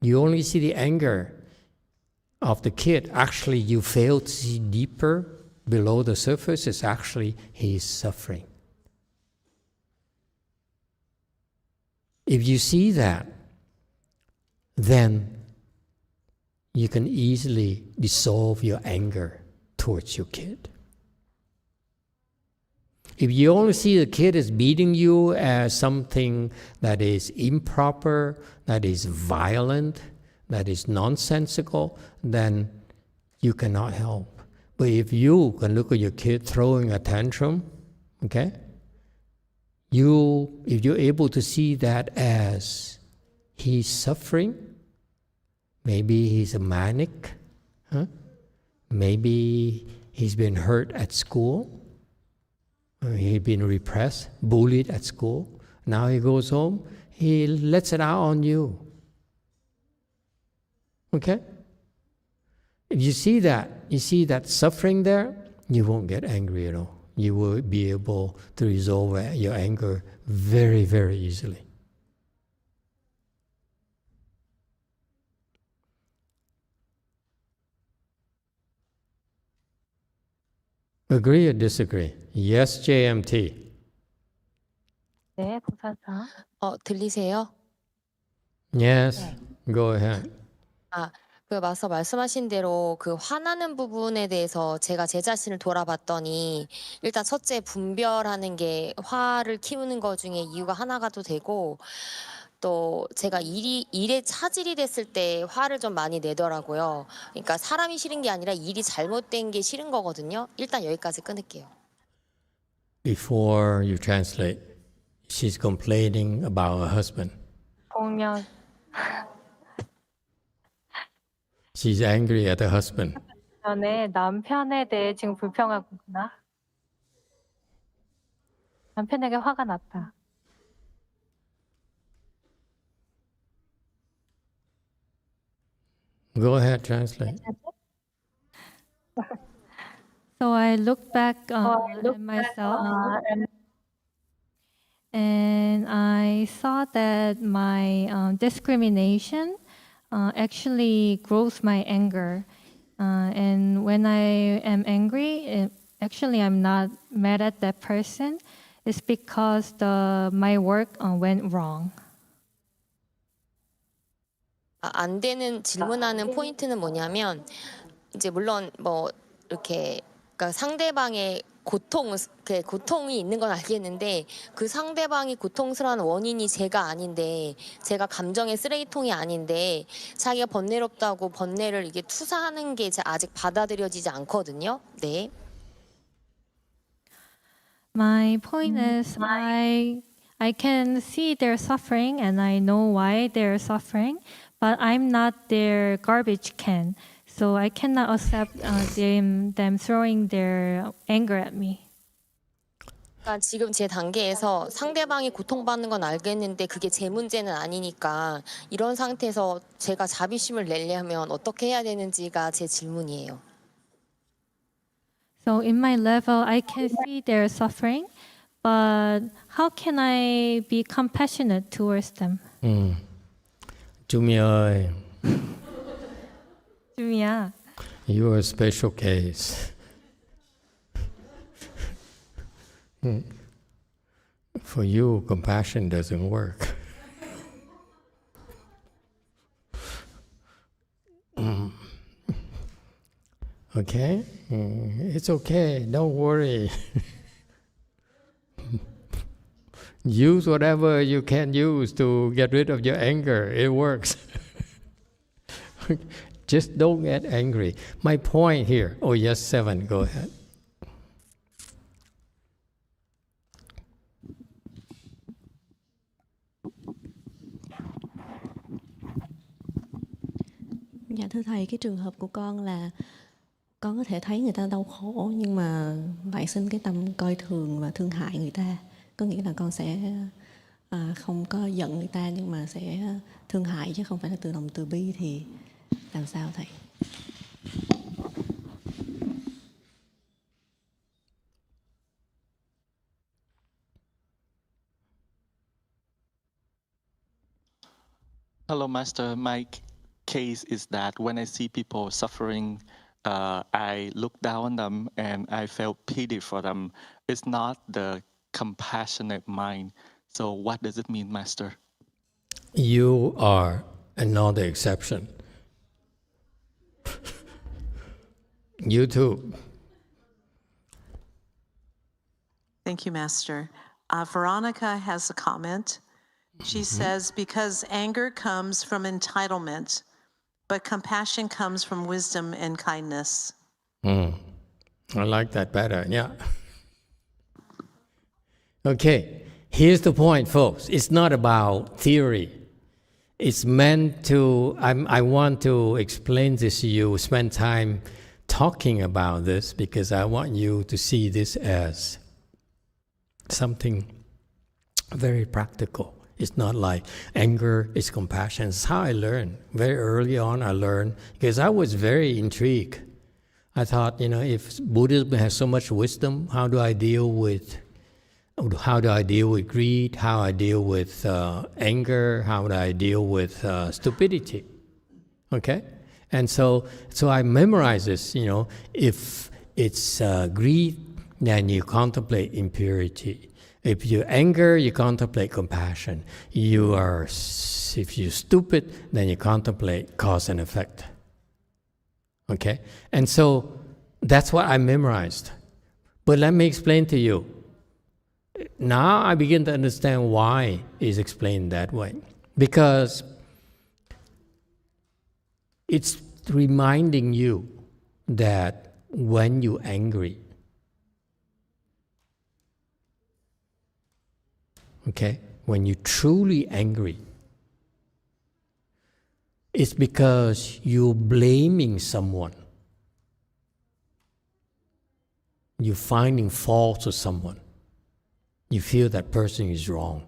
Speaker 1: You only see the anger of the kid. Actually, you fail to see deeper below the surface. It's actually he's suffering. If you see that, then you can easily dissolve your anger towards your kid. If you only see the kid as beating you as something that is improper, that is violent, that is nonsensical, then you cannot help. But if you can look at your kid throwing a tantrum, okay? If you're able to see that as he's suffering, maybe he's a manic, maybe he's been hurt at school, he's been repressed, bullied at school. Now he goes home, he lets it out on you. Okay? If you see that suffering there, you won't get angry at all. You will be able to resolve your anger very, very easily. Agree or disagree? Yes, JMT.
Speaker 9: 네, 부사사. 들리세요?
Speaker 1: Yes, go ahead.
Speaker 9: 마스터 말씀하신 대로 그 화나는 부분에 대해서 제가 제 자신을 돌아봤더니 일단 첫째 분별하는 게 화를 키우는 것 중에 이유가 하나가도 되고 또 제가 일에 차질이 됐을 때 화를 좀 많이 내더라고요. 그러니까 사람이 싫은 게 아니라 일이 잘못된 게 싫은 거거든요. 일단 여기까지 끊을게요.
Speaker 1: Before you translate, she's complaining about her husband.
Speaker 9: 공연.
Speaker 1: She's angry at her husband.
Speaker 10: 전에 남편에 대해 지금 불평하고 있구나. 남편에게 화가 났다.
Speaker 1: Go ahead, translate.
Speaker 10: So I look back at myself and I saw that my discrimination actually grows my anger. And when I am angry, actually I'm not mad at that person. It's because my work went wrong.
Speaker 9: 안 되는 질문하는 포인트는 뭐냐면 이제 물론 뭐 이렇게 그러니까 상대방의 고통이 있는 건 알겠는데 그 상대방이 고통스러운 원인이 제가 아닌데 제가 감정의 쓰레기통이 아닌데 자기가 번뇌롭다고 번뇌를 이게 투사하는 게 아직 받아들여지지 않거든요. 네.
Speaker 10: My point is I can see their suffering and I know why they're suffering, but I'm not their garbage can. So I cannot accept them throwing their anger at me.
Speaker 9: 그러니까 지금 제 단계에서 상대방이 고통받는 건 알겠는데 그게 제 문제는 아니니까 이런 상태에서 제가 자비심을 내려면 어떻게 해야 되는지가 제 질문이에요.
Speaker 10: So in my level, I can see their suffering, but how can I be compassionate towards them?
Speaker 1: Chumi ơi,
Speaker 10: 주미야,
Speaker 1: you are a special case. For you, compassion doesn't work. Okay? It's okay, don't worry. Use whatever you can use to get rid of your anger. It works. Just don't get angry. My point here. Oh, yes, 7. Go ahead.
Speaker 5: Dạ thưa thầy, cái trường hợp của con là con có thể thấy người ta đau khổ nhưng mà lại sinh cái tâm coi thường và thương hại người ta. Có nghĩa là con sẽ không có giận người ta nhưng mà sẽ thương hại chứ không phải là từ lòng từ bi, thì làm sao thầy?
Speaker 6: Hello, Master. My case is that when I see people suffering, I look down on them and I felt pity for them. It's not the compassionate mind. So what does it mean, Master?
Speaker 1: You are another exception. You too.
Speaker 2: Thank you, Master. Veronica has a comment. She says, because anger comes from entitlement, but compassion comes from wisdom and kindness.
Speaker 1: I like that better, yeah. Okay, here's the point, folks. It's not about theory. It's meant to, I want to explain this to you, spend time talking about this because I want you to see this as something very practical. It's not like anger is compassion. It's how I learned. Very early on I learned because I was very intrigued. I thought, if Buddhism has so much wisdom, how do I deal with greed? How I deal with anger? How do I deal with stupidity? Okay? And so I memorized this, if it's greed, then you contemplate impurity. If you're anger, you contemplate compassion. If you're stupid, then you contemplate cause and effect. Okay? And so that's what I memorized. But let me explain to you. Now I begin to understand why it's explained that way. Because it's reminding you that when you're angry, okay, when you're truly angry, it's because you're blaming someone you're finding faults with someone. You feel that person is wrong.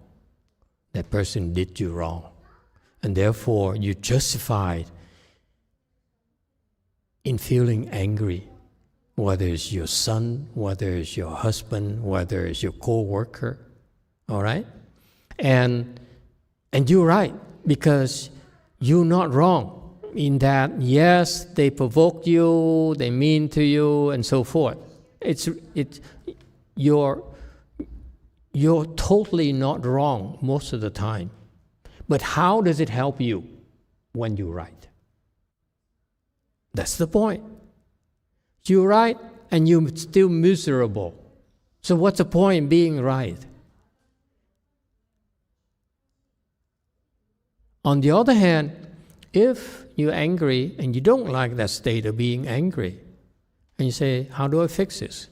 Speaker 1: That person did you wrong. And therefore, you're justified in feeling angry, whether it's your son, whether it's your husband, whether it's your co-worker, all right? And you're right, because you're not wrong in that, yes, they provoked you, they mean to you, and so forth. You're totally not wrong most of the time. But how does it help you when you're right? That's the point. You're right, and you're still miserable. So what's the point in being right? On the other hand, if you're angry and you don't like that state of being angry, and you say, how do I fix this?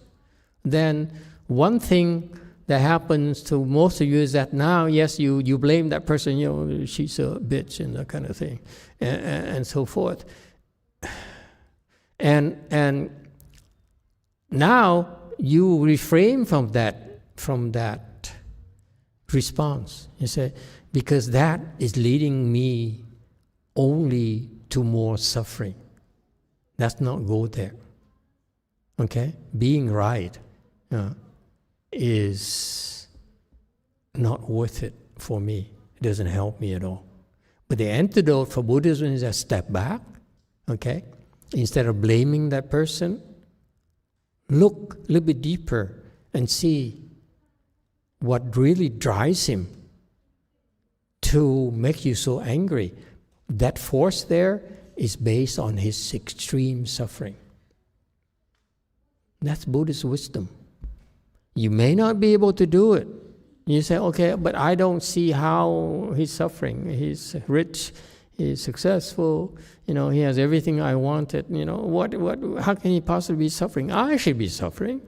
Speaker 1: Then one thing that happens to most of you is that now, yes, you blame that person, you know, she's a bitch and that kind of thing, and so forth. And now you refrain from that response. You say, because that is leading me only to more suffering. Let's not go there. Okay? Being right is not worth it for me. It doesn't help me at all. But the antidote for Buddhism is a step back. Okay? Instead of blaming that person, look a little bit deeper and see what really drives him to make you so angry. That force there is based on his extreme suffering. That's Buddhist wisdom. You may not be able to do it. You say, okay, but I don't see how he's suffering. He's rich, he's successful, you know, he has everything I wanted. You know, how can he possibly be suffering? I should be suffering.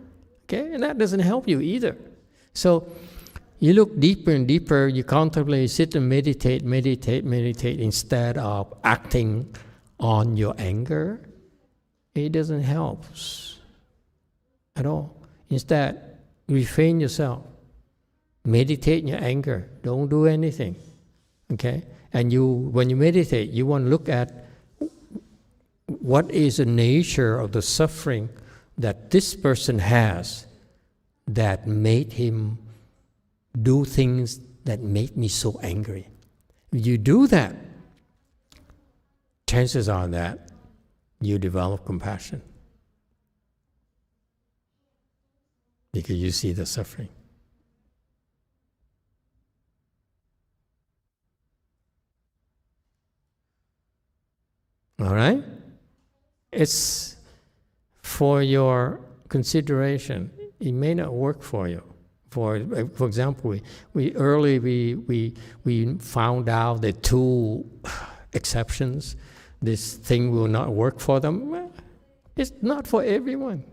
Speaker 1: Okay? And that doesn't help you either. So you look deeper and deeper, you contemplate, sit and meditate instead of acting on your anger. It doesn't help at all. Instead, refrain yourself. Meditate in your anger. Don't do anything. Okay? And when you meditate, you want to look at what is the nature of the suffering that this person has that made him do things that made me so angry. If you do that, chances are that you develop compassion because you see the suffering. All right? It's for your consideration. It may not work for you. For example, we found out the two exceptions. This thing will not work for them. Well, it's not for everyone.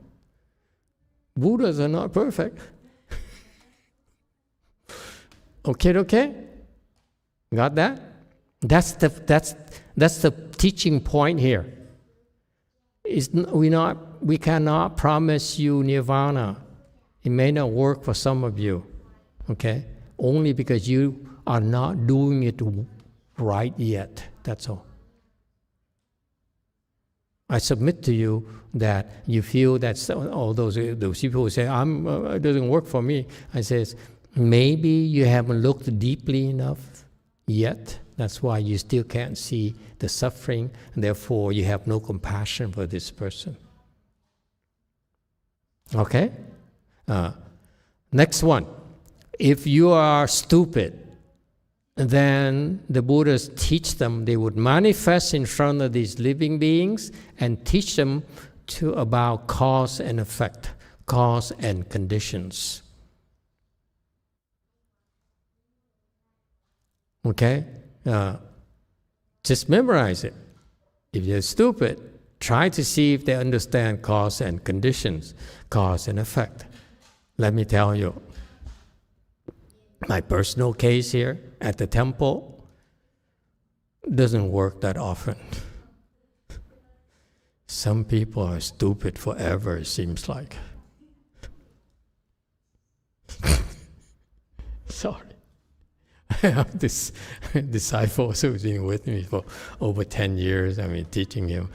Speaker 1: Buddhas are not perfect. Okay? Got that? That's the teaching point here. We cannot promise you nirvana. It may not work for some of you, okay? Only because you are not doing it right yet, that's all. I submit to you that you feel that all those people who say, it doesn't work for me. I says, maybe you haven't looked deeply enough yet. That's why you still can't see the suffering, and therefore you have no compassion for this person. Okay? Next one. If you are stupid, then the Buddhas teach them, they would manifest in front of these living beings and teach them about cause and effect, cause and conditions. Okay? Just memorize it. If you're stupid, try to see if they understand cause and conditions, cause and effect. Let me tell you, my personal case here at the temple doesn't work that often. Some people are stupid forever, it seems like. Sorry. I have this disciple who's been with me for over 10 years. I mean, teaching him.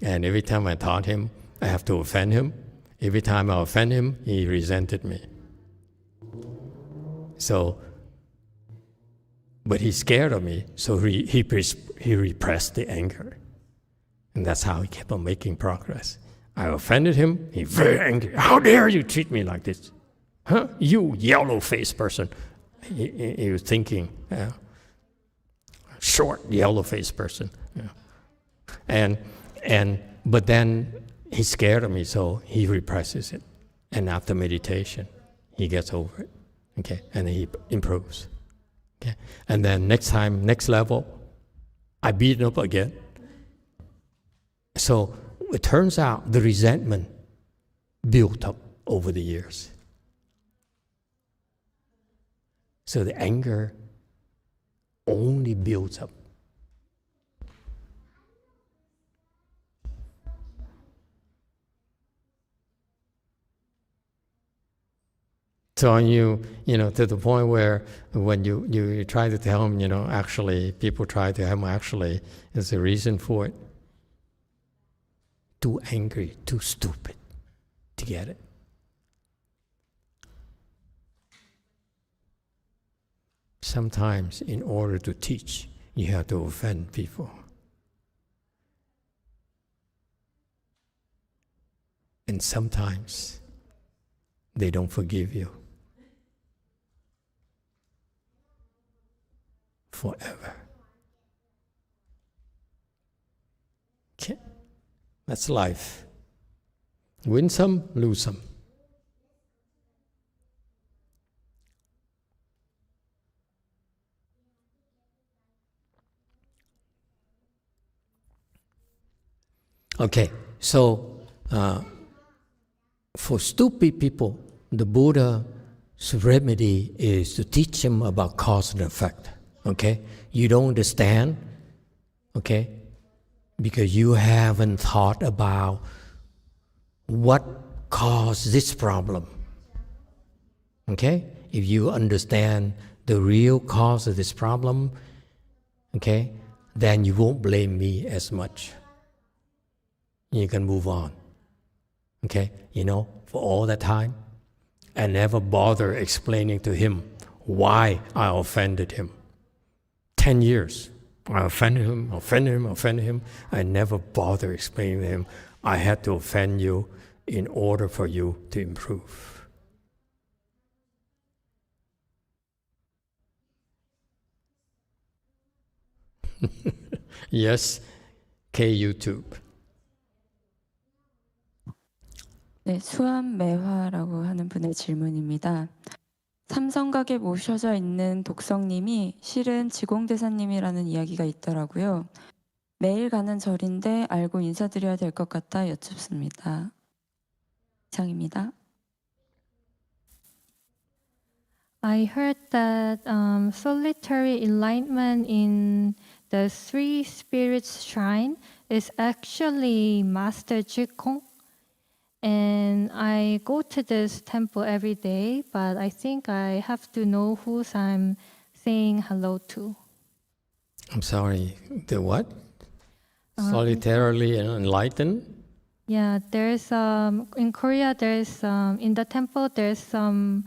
Speaker 1: And every time I taught him, I have to offend him. Every time I offend him, he resented me. So, but he's scared of me, so he repressed the anger. And that's how he kept on making progress. I offended him, he's very angry. How dare you treat me like this? Huh? You yellow-faced person. He was thinking, short, yellow-faced person. Yeah. But then he's scared of me, so he represses it. And after meditation, he gets over it. Okay, and he improves. Okay, and then next level, I beat him up again. So it turns out the resentment built up over the years. So the anger only builds up. So you to the point where when you try to tell him, actually, people try to have him, actually, there's a reason for it. Too angry, too stupid to get it. Sometimes, in order to teach, you have to offend people. And sometimes, they don't forgive you. Forever. Okay? That's life. Win some, lose some. Okay, so for stupid people, the Buddha's remedy is to teach them about cause and effect. Okay? You don't understand, okay? Because you haven't thought about what caused this problem. Okay? If you understand the real cause of this problem, okay, then you won't blame me as much. You can move on. Okay? For all that time, I never bother explaining to him why I offended him. 10 years. I offended him. I never bother explaining to him, I had to offend you in order for you to improve. Yes, K-YouTube.
Speaker 11: 네, 수암매화라고 하는 분의 질문입니다. 삼성각에 모셔져 있는 독성님이 실은 지공대사님이라는 이야기가 있더라고요. 매일 가는 절인데 알고 인사드려야 될 것 같다 여쭙습니다. 이상입니다.
Speaker 10: I heard that solitary enlightenment in the Three Spirits Shrine is actually Master Jigong. And I go to this temple every day, but I think I have to know who I'm saying hello to.
Speaker 1: I'm sorry, the what? Solitarily enlightened?
Speaker 10: Yeah, there's in Korea. There's in the temple. There's some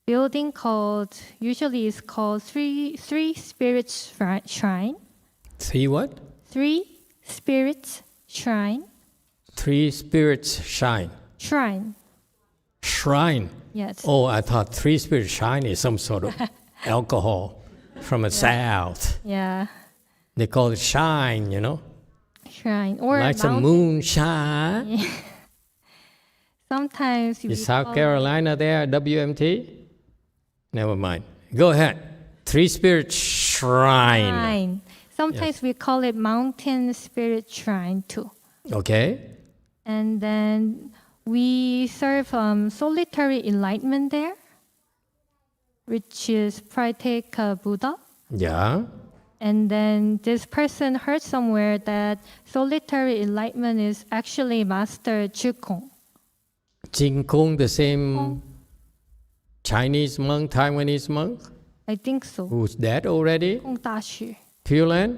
Speaker 10: building called it's called Three Spirits Shrine.
Speaker 1: Three what?
Speaker 10: Three Spirits Shrine.
Speaker 1: Three Spirits Shine.
Speaker 10: Shrine.
Speaker 1: Shrine?
Speaker 10: Yes.
Speaker 1: Oh, I thought Three Spirits Shine is some sort of alcohol from the south.
Speaker 10: Yeah.
Speaker 1: They call it shine,
Speaker 10: Shrine. Or
Speaker 1: like some moonshine.
Speaker 10: Yeah. Sometimes
Speaker 1: Is South Carolina there, WMT? Never mind. Go ahead. Three Spirits Shrine.
Speaker 10: Sometimes we call it Mountain Spirit Shrine too.
Speaker 1: Okay.
Speaker 10: And then we serve solitary enlightenment there, which is Pratyeka Buddha.
Speaker 1: Yeah.
Speaker 10: And then this person heard somewhere that solitary enlightenment is actually Master Jigong.
Speaker 1: Jigong, the same Chinese monk, Taiwanese monk?
Speaker 10: I think so.
Speaker 1: Who's dead already?
Speaker 10: 大师
Speaker 1: Pure Land?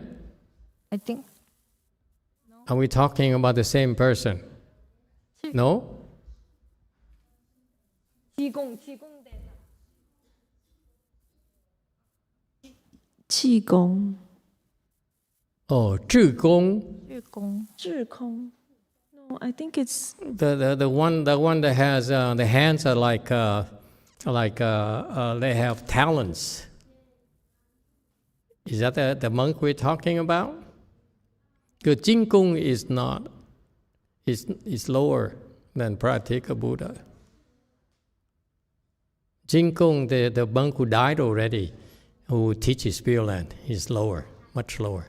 Speaker 10: I think.
Speaker 1: Are we talking about the same person? No?
Speaker 5: 气功
Speaker 1: Oh, 智功.
Speaker 5: 智空 No, I think it's
Speaker 1: The one that has the hands are like they have talons. Is that the monk we're talking about? Because Jing Kung is not, is lower than Pratyeka Buddha. Jing Kung, the monk who died already, who teaches Pure Land, is lower, much lower.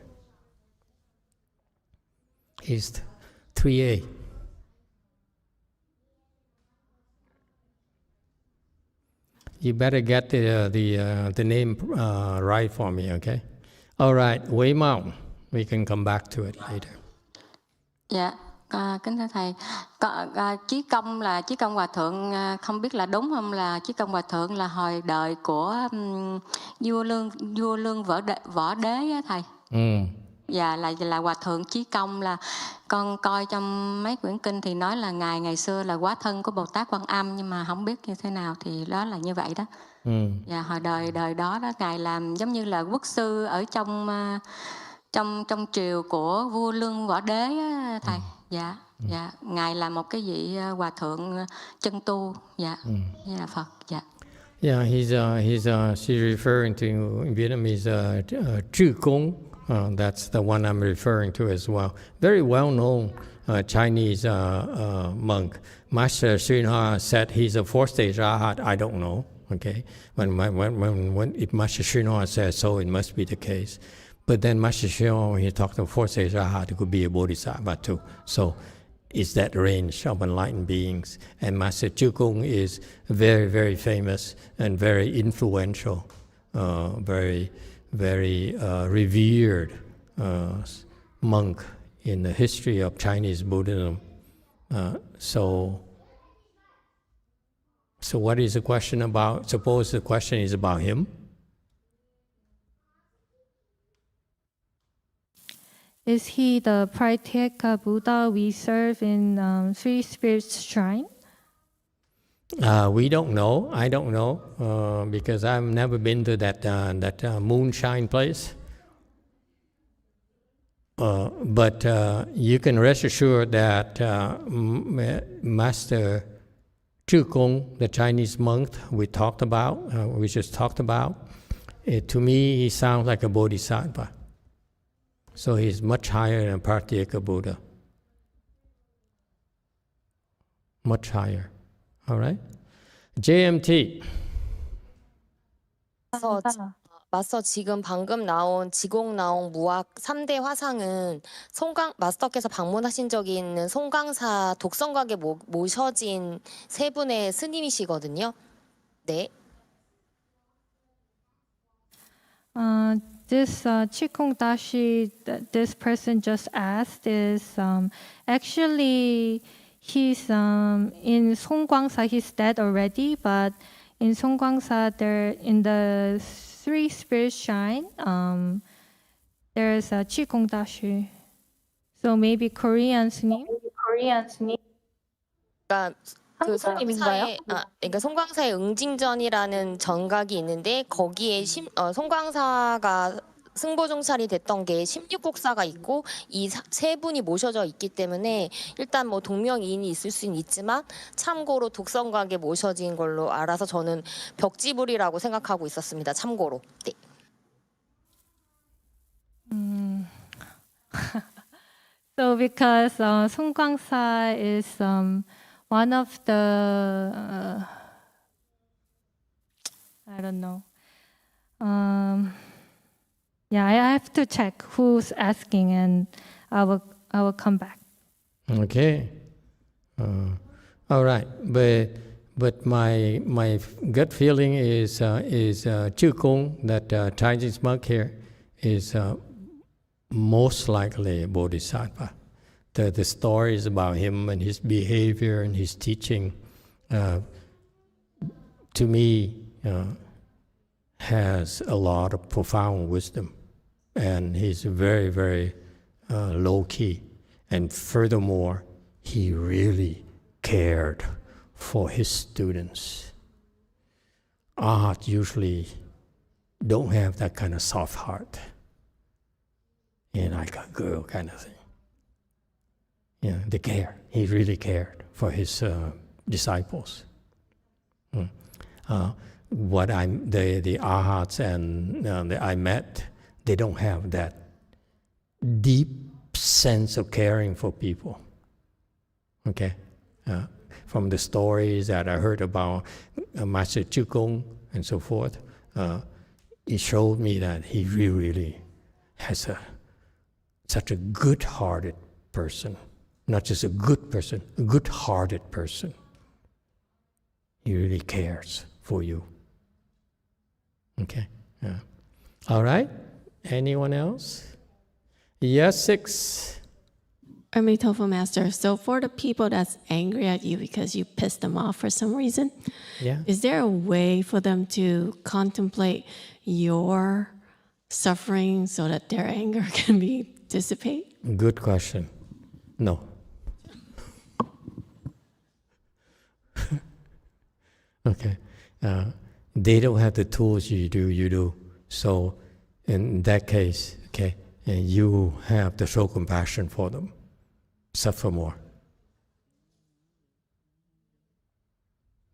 Speaker 1: He's 3A. You better get the name right for me, okay? All right, Wei Mao. We can come back to it later.
Speaker 12: Dạ, kính thưa thầy, Chí Công Hòa Thượng không biết là đúng không, là Chí Công Hòa Thượng là hồi đời của vua Lương Võ Đế á thầy. Dạ, là Hòa Thượng Chí Công, là con coi trong mấy quyển kinh thì nói là ngài ngày xưa là quá thân của Bồ Tát Quan Âm, nhưng mà không biết như thế nào thì đó là như vậy đó. Dạ, hồi đời đó ngài làm giống như là quốc sư ở trong triều của vua Lương Võ Đế á, thầy. Dạ, ngài là một cái vị hòa thượng chân tu. Dạ, như là Phật. Dạ.
Speaker 1: Yeah, she's referring to in Vietnamese Chư Kung. That's the one I'm referring to as well. Very well-known Chinese monk. Master Srinha said he's a fourth-stage Arhat. I don't know. Okay, when if Master Srinha says so, it must be the case. But then Master Srinha, when he talked about fourth-stage Arhat, it could be a bodhisattva too. So it's that range of enlightened beings. And Master Chư Kung is very, very famous and very influential, very revered monk in the history of Chinese Buddhism. So what is the question about? Suppose the question is about him.
Speaker 10: Is he the Pratyeka Buddha we serve in Three Spirits Shrine?
Speaker 1: We don't know. I don't know because I've never been to that moonshine place. But you can rest assured that Master Chư Kung, the Chinese monk we just talked about, to me he sounds like a bodhisattva. So he's much higher than Pratyeka Buddha. Much higher. All right? JMT.
Speaker 9: 마스터 지금 방금 지공 나온 무학 3대 화상은 마스터께서 방문하신 적이 있는 송강사 독성각에 모셔진 세 분의 스님이시거든요. 네.
Speaker 10: This Chikung Dashi, this person just asked, is actually he's in Songgwangsa. He's dead already, but in Songgwangsa, there in the Three Spirits Shrine, there's a Chikung Dashi. So maybe Korean 스님.
Speaker 9: 그러니까 그 그러니까 송광사의 응징전이라는 전각이 있는데 거기에 송광사가 승보종찰이 됐던 게 16국사가 있고 이 세 분이 모셔져 있기 때문에 일단 뭐 동명이인이 있을 수는 있지만 참고로 독성각에 모셔진 걸로 알아서 저는 벽지불이라고 생각하고 있었습니다. 참고로. 네.
Speaker 10: So because 송광사 is one of the I don't know. Yeah, I have to check who's asking, and I will come back.
Speaker 1: Okay. All right, but my gut feeling is Chư Kung, that Chinese monk here, is most likely a bodhisattva. The stories about him and his behavior and his teaching to me, has a lot of profound wisdom, and he's very, very low-key. And furthermore, he really cared for his students. Arhat usually don't have that kind of soft heart, like a girl kind of thing. They care. He really cared for his disciples. The Arhats and that I met, they don't have that deep sense of caring for people. Okay, from the stories that I heard about Master Chukung and so forth, it showed me that he really has such a good-hearted person. Not just a good person, a good-hearted person. He really cares for you. Okay. All right. Anyone else? Yes, 6.
Speaker 13: Amitabha Master, so for the people that's angry at you because you pissed them off for some reason, is there a way for them to contemplate your suffering so that their anger can be dissipate?
Speaker 1: Good question. No. Okay. They don't have the tools you do. So in that case, okay, and you have to show compassion for them. Suffer more.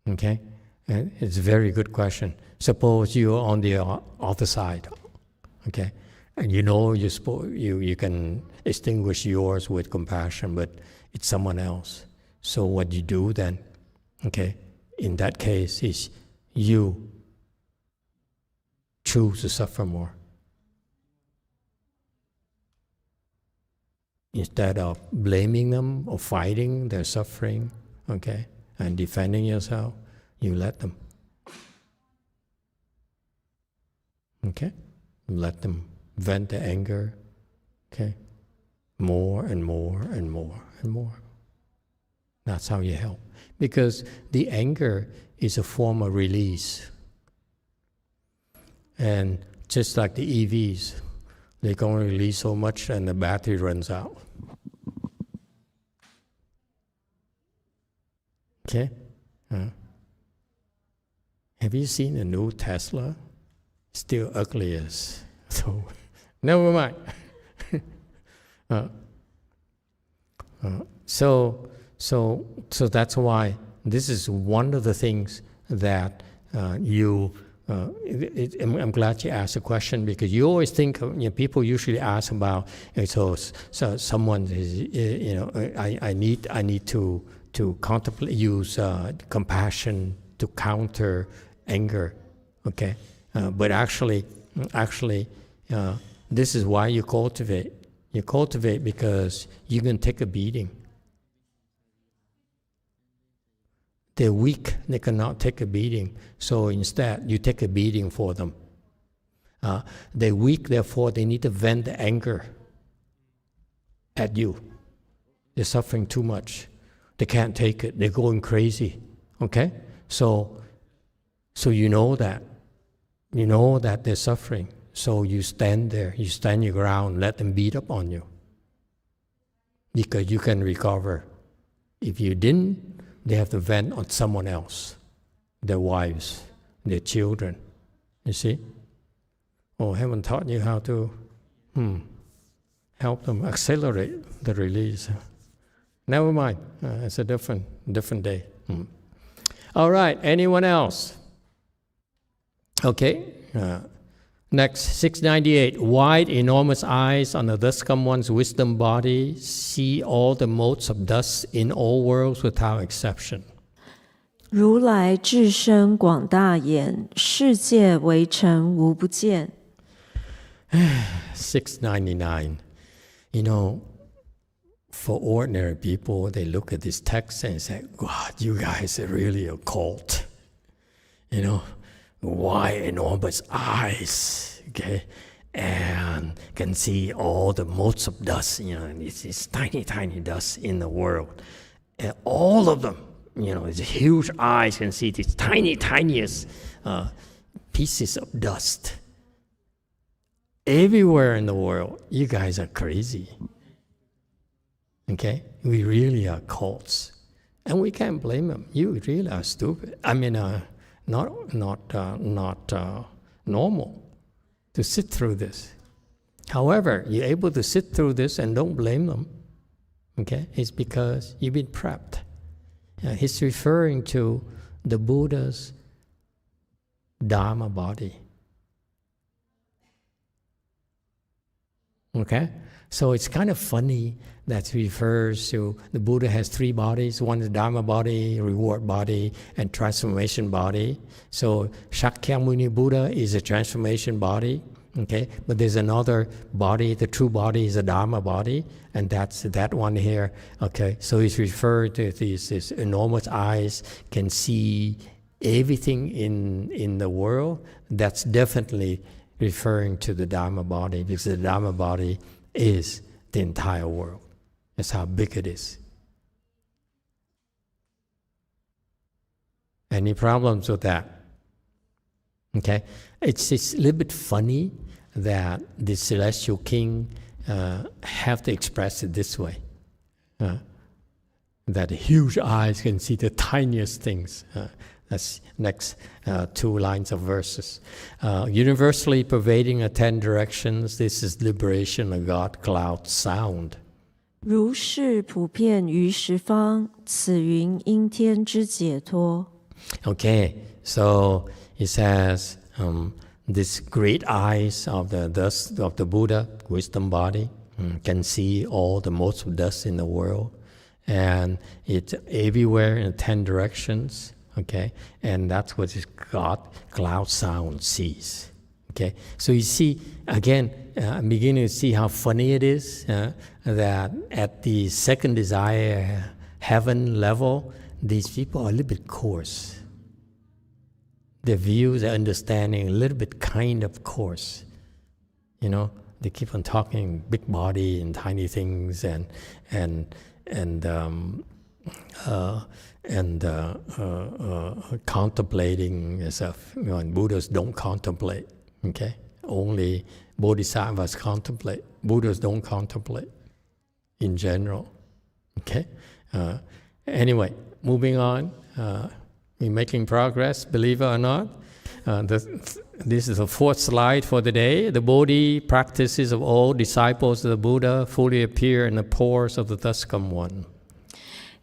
Speaker 1: Okay? And it's a very good question. Suppose you're on the other side, okay? And you know you can extinguish yours with compassion, but it's someone else. So what you do then, okay, in that case is you choose to suffer more. Instead of blaming them or fighting their suffering, okay, and defending yourself, you let them. Okay? Let them vent the anger, okay? More and more and more and more. That's how you help. Because the anger is a form of release. And just like the EVs, they can only release so much and the battery runs out. Okay? Have you seen a new Tesla? Still ugly as so. Never mind. So that's why this is one of the things that I'm glad you asked the question, because you always think, people usually ask about, so someone is, I need to contemplate, use compassion to counter anger, okay? But actually, this is why you cultivate. You cultivate because you can take a beating. They're weak, they cannot take a beating. So instead, you take a beating for them. They're weak, therefore they need to vent the anger at you. They're suffering too much. They can't take it, they're going crazy, okay? So you know that. You know that they're suffering. So you stand there, you stand your ground, let them beat up on you. Because you can recover. If you didn't, they have to vent on someone else, their wives, their children. You see? Oh, I haven't taught you how to help them accelerate the release. Never mind. It's a different day. All right. Anyone else? Okay. Next, 698. Wide, enormous eyes on the thus come one's wisdom body, see all the motes of dust in all worlds without exception.
Speaker 14: 如来至身广大眼，世界为尘无不见。
Speaker 1: 699. For ordinary people, they look at this text and say, God, you guys are really a cult. Wide, enormous eyes, okay? And can see all the motes of dust, it's tiny, tiny dust in the world. And all of them, these huge eyes can see these tiniest pieces of dust. Everywhere in the world, you guys are crazy. Okay? We really are cults. And we can't blame them. You really are stupid. I mean, not normal to sit through this. However, you're able to sit through this and don't blame them. Okay? It's because you've been prepped. He's referring to the Buddha's Dharma body. Okay? So it's kind of funny that refers to the Buddha has three bodies. One is Dharma body, reward body, and transformation body. So Shakyamuni Buddha is a transformation body. Okay? But there's another body, the true body is a Dharma body, and that's that one here. Okay? So he's referred to these enormous eyes, can see everything in the world. That's definitely referring to the Dharma body, because the Dharma body is the entire world. That's how big it is. Any problems with that? Okay? It's a little bit funny that the celestial king have to express it this way. That huge eyes can see the tiniest things. That's next 2 lines of verses. Universally pervading the 10 directions, this is liberation of God cloud sound.
Speaker 14: 如是普遍于十方，此云阴天之解脱。
Speaker 1: Okay, so it says this great eyes of the dust of the Buddha, wisdom body, can see all the most of dust in the world, and it's everywhere in 10 directions. Okay, and that's what is God cloud sound sees. Okay, so you see again, I'm beginning to see how funny it is that at the second desire heaven level, these people are a little bit coarse. Their views, their understanding, a little bit kind of coarse. They keep on talking big body and tiny things and contemplating stuff. And Buddhas don't contemplate. Okay, only Bodhisattvas contemplate. Buddhas don't contemplate in general. Okay. Anyway, moving on. We're making progress, believe it or not. This is the 4th slide for the day. The Bodhi practices of all disciples of the Buddha fully appear in the pores of the Thus-come One.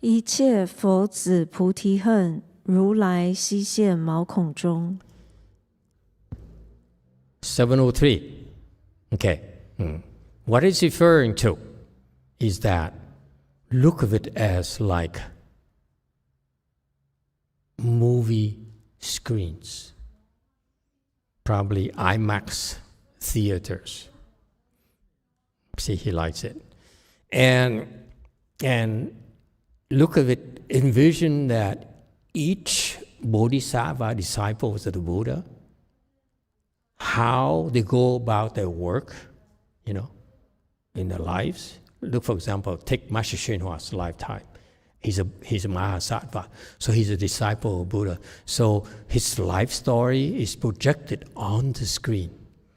Speaker 14: 一切佛子菩提恨，如来悉现毛孔中。
Speaker 1: 703. Okay. What it's referring to is that look of it as like movie screens, probably IMAX theaters. See, he likes it. And look at it, envision that each Bodhisattva, disciples of the Buddha, how they go about their work, in their lives. Look, for example, take Master Hsuan-Hua's lifetime. He's a Mahasattva, so he's a disciple of Buddha. So his life story is projected on the screen.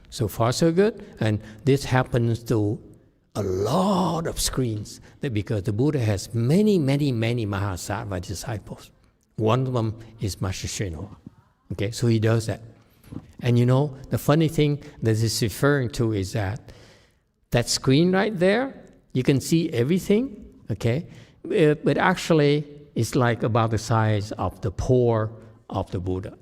Speaker 1: So far, so good. And this happens to a lot of screens, because the Buddha has many, many, many Mahasattva disciples. One of them is Master Hsuan-Hua. Okay, so he does that. And the funny thing that it's referring to is that screen right there, you can see everything, okay? But actually, it's like about the size of the pore of the Buddha.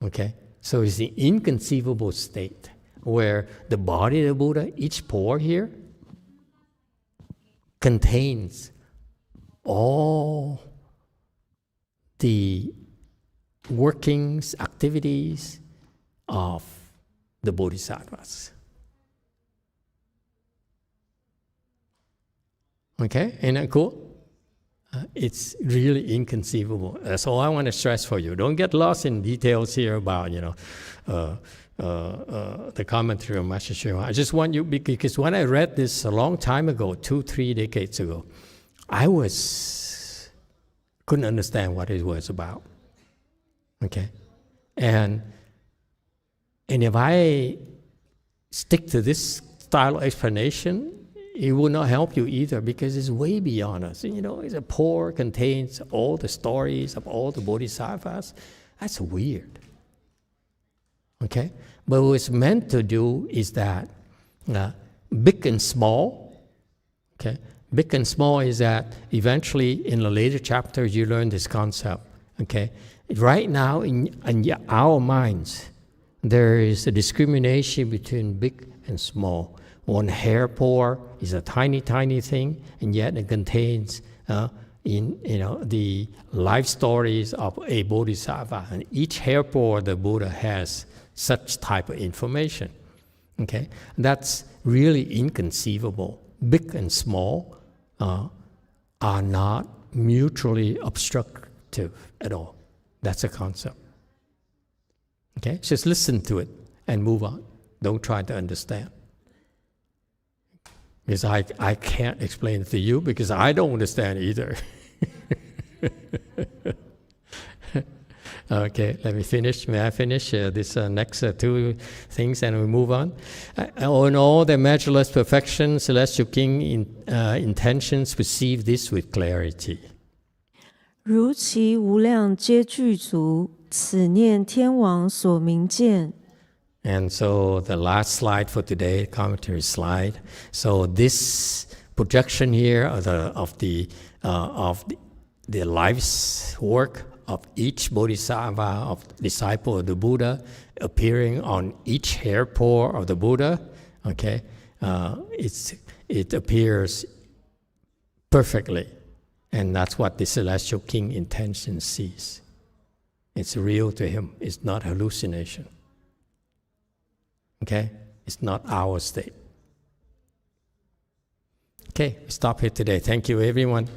Speaker 1: Okay? So it's the inconceivable state where the body of the Buddha, each pore here, contains all the workings, activities of the Bodhisattvas. Okay, isn't that cool? It's really inconceivable. That's all I want to stress for you. Don't get lost in details here about, the commentary of Master Hsuan-Hua. I just want you, because when I read this a long time ago, 2-3 decades ago, I couldn't understand what it was about. Okay, and if I stick to this style of explanation, it will not help you either, because it's way beyond us. You know, it's a pour contains all the stories of all the bodhisattvas. That's weird. Okay, but what it's meant to do is that big and small. Okay, big and small is that eventually in the later chapters you learn this concept. Okay, right now in our minds there is a discrimination between big and small. One hair pore is a tiny, tiny thing, and yet it contains the life stories of a bodhisattva. And each hair pore the Buddha has such type of information. Okay, that's really inconceivable. Big and small are not mutually obstructive at all. That's a concept. Okay, just listen to it and move on. Don't try to understand. Because I can't explain it to you, because I don't understand either. Okay, let me finish. May I finish this next two things and we move on? In all the measureless perfections, Celestial King intentions perceive this with clarity.
Speaker 14: 如其无量皆具足，此念天王所明见。
Speaker 1: And so the last slide for today, commentary slide. So this projection here of the life's work of each bodhisattva, of disciple of the Buddha, appearing on each hair pore of the Buddha. Okay, it appears perfectly, and that's what the Celestial King intention sees. It's real to him. It's not hallucination. Okay? It's not our state. Okay, we stop here today. Thank you, everyone.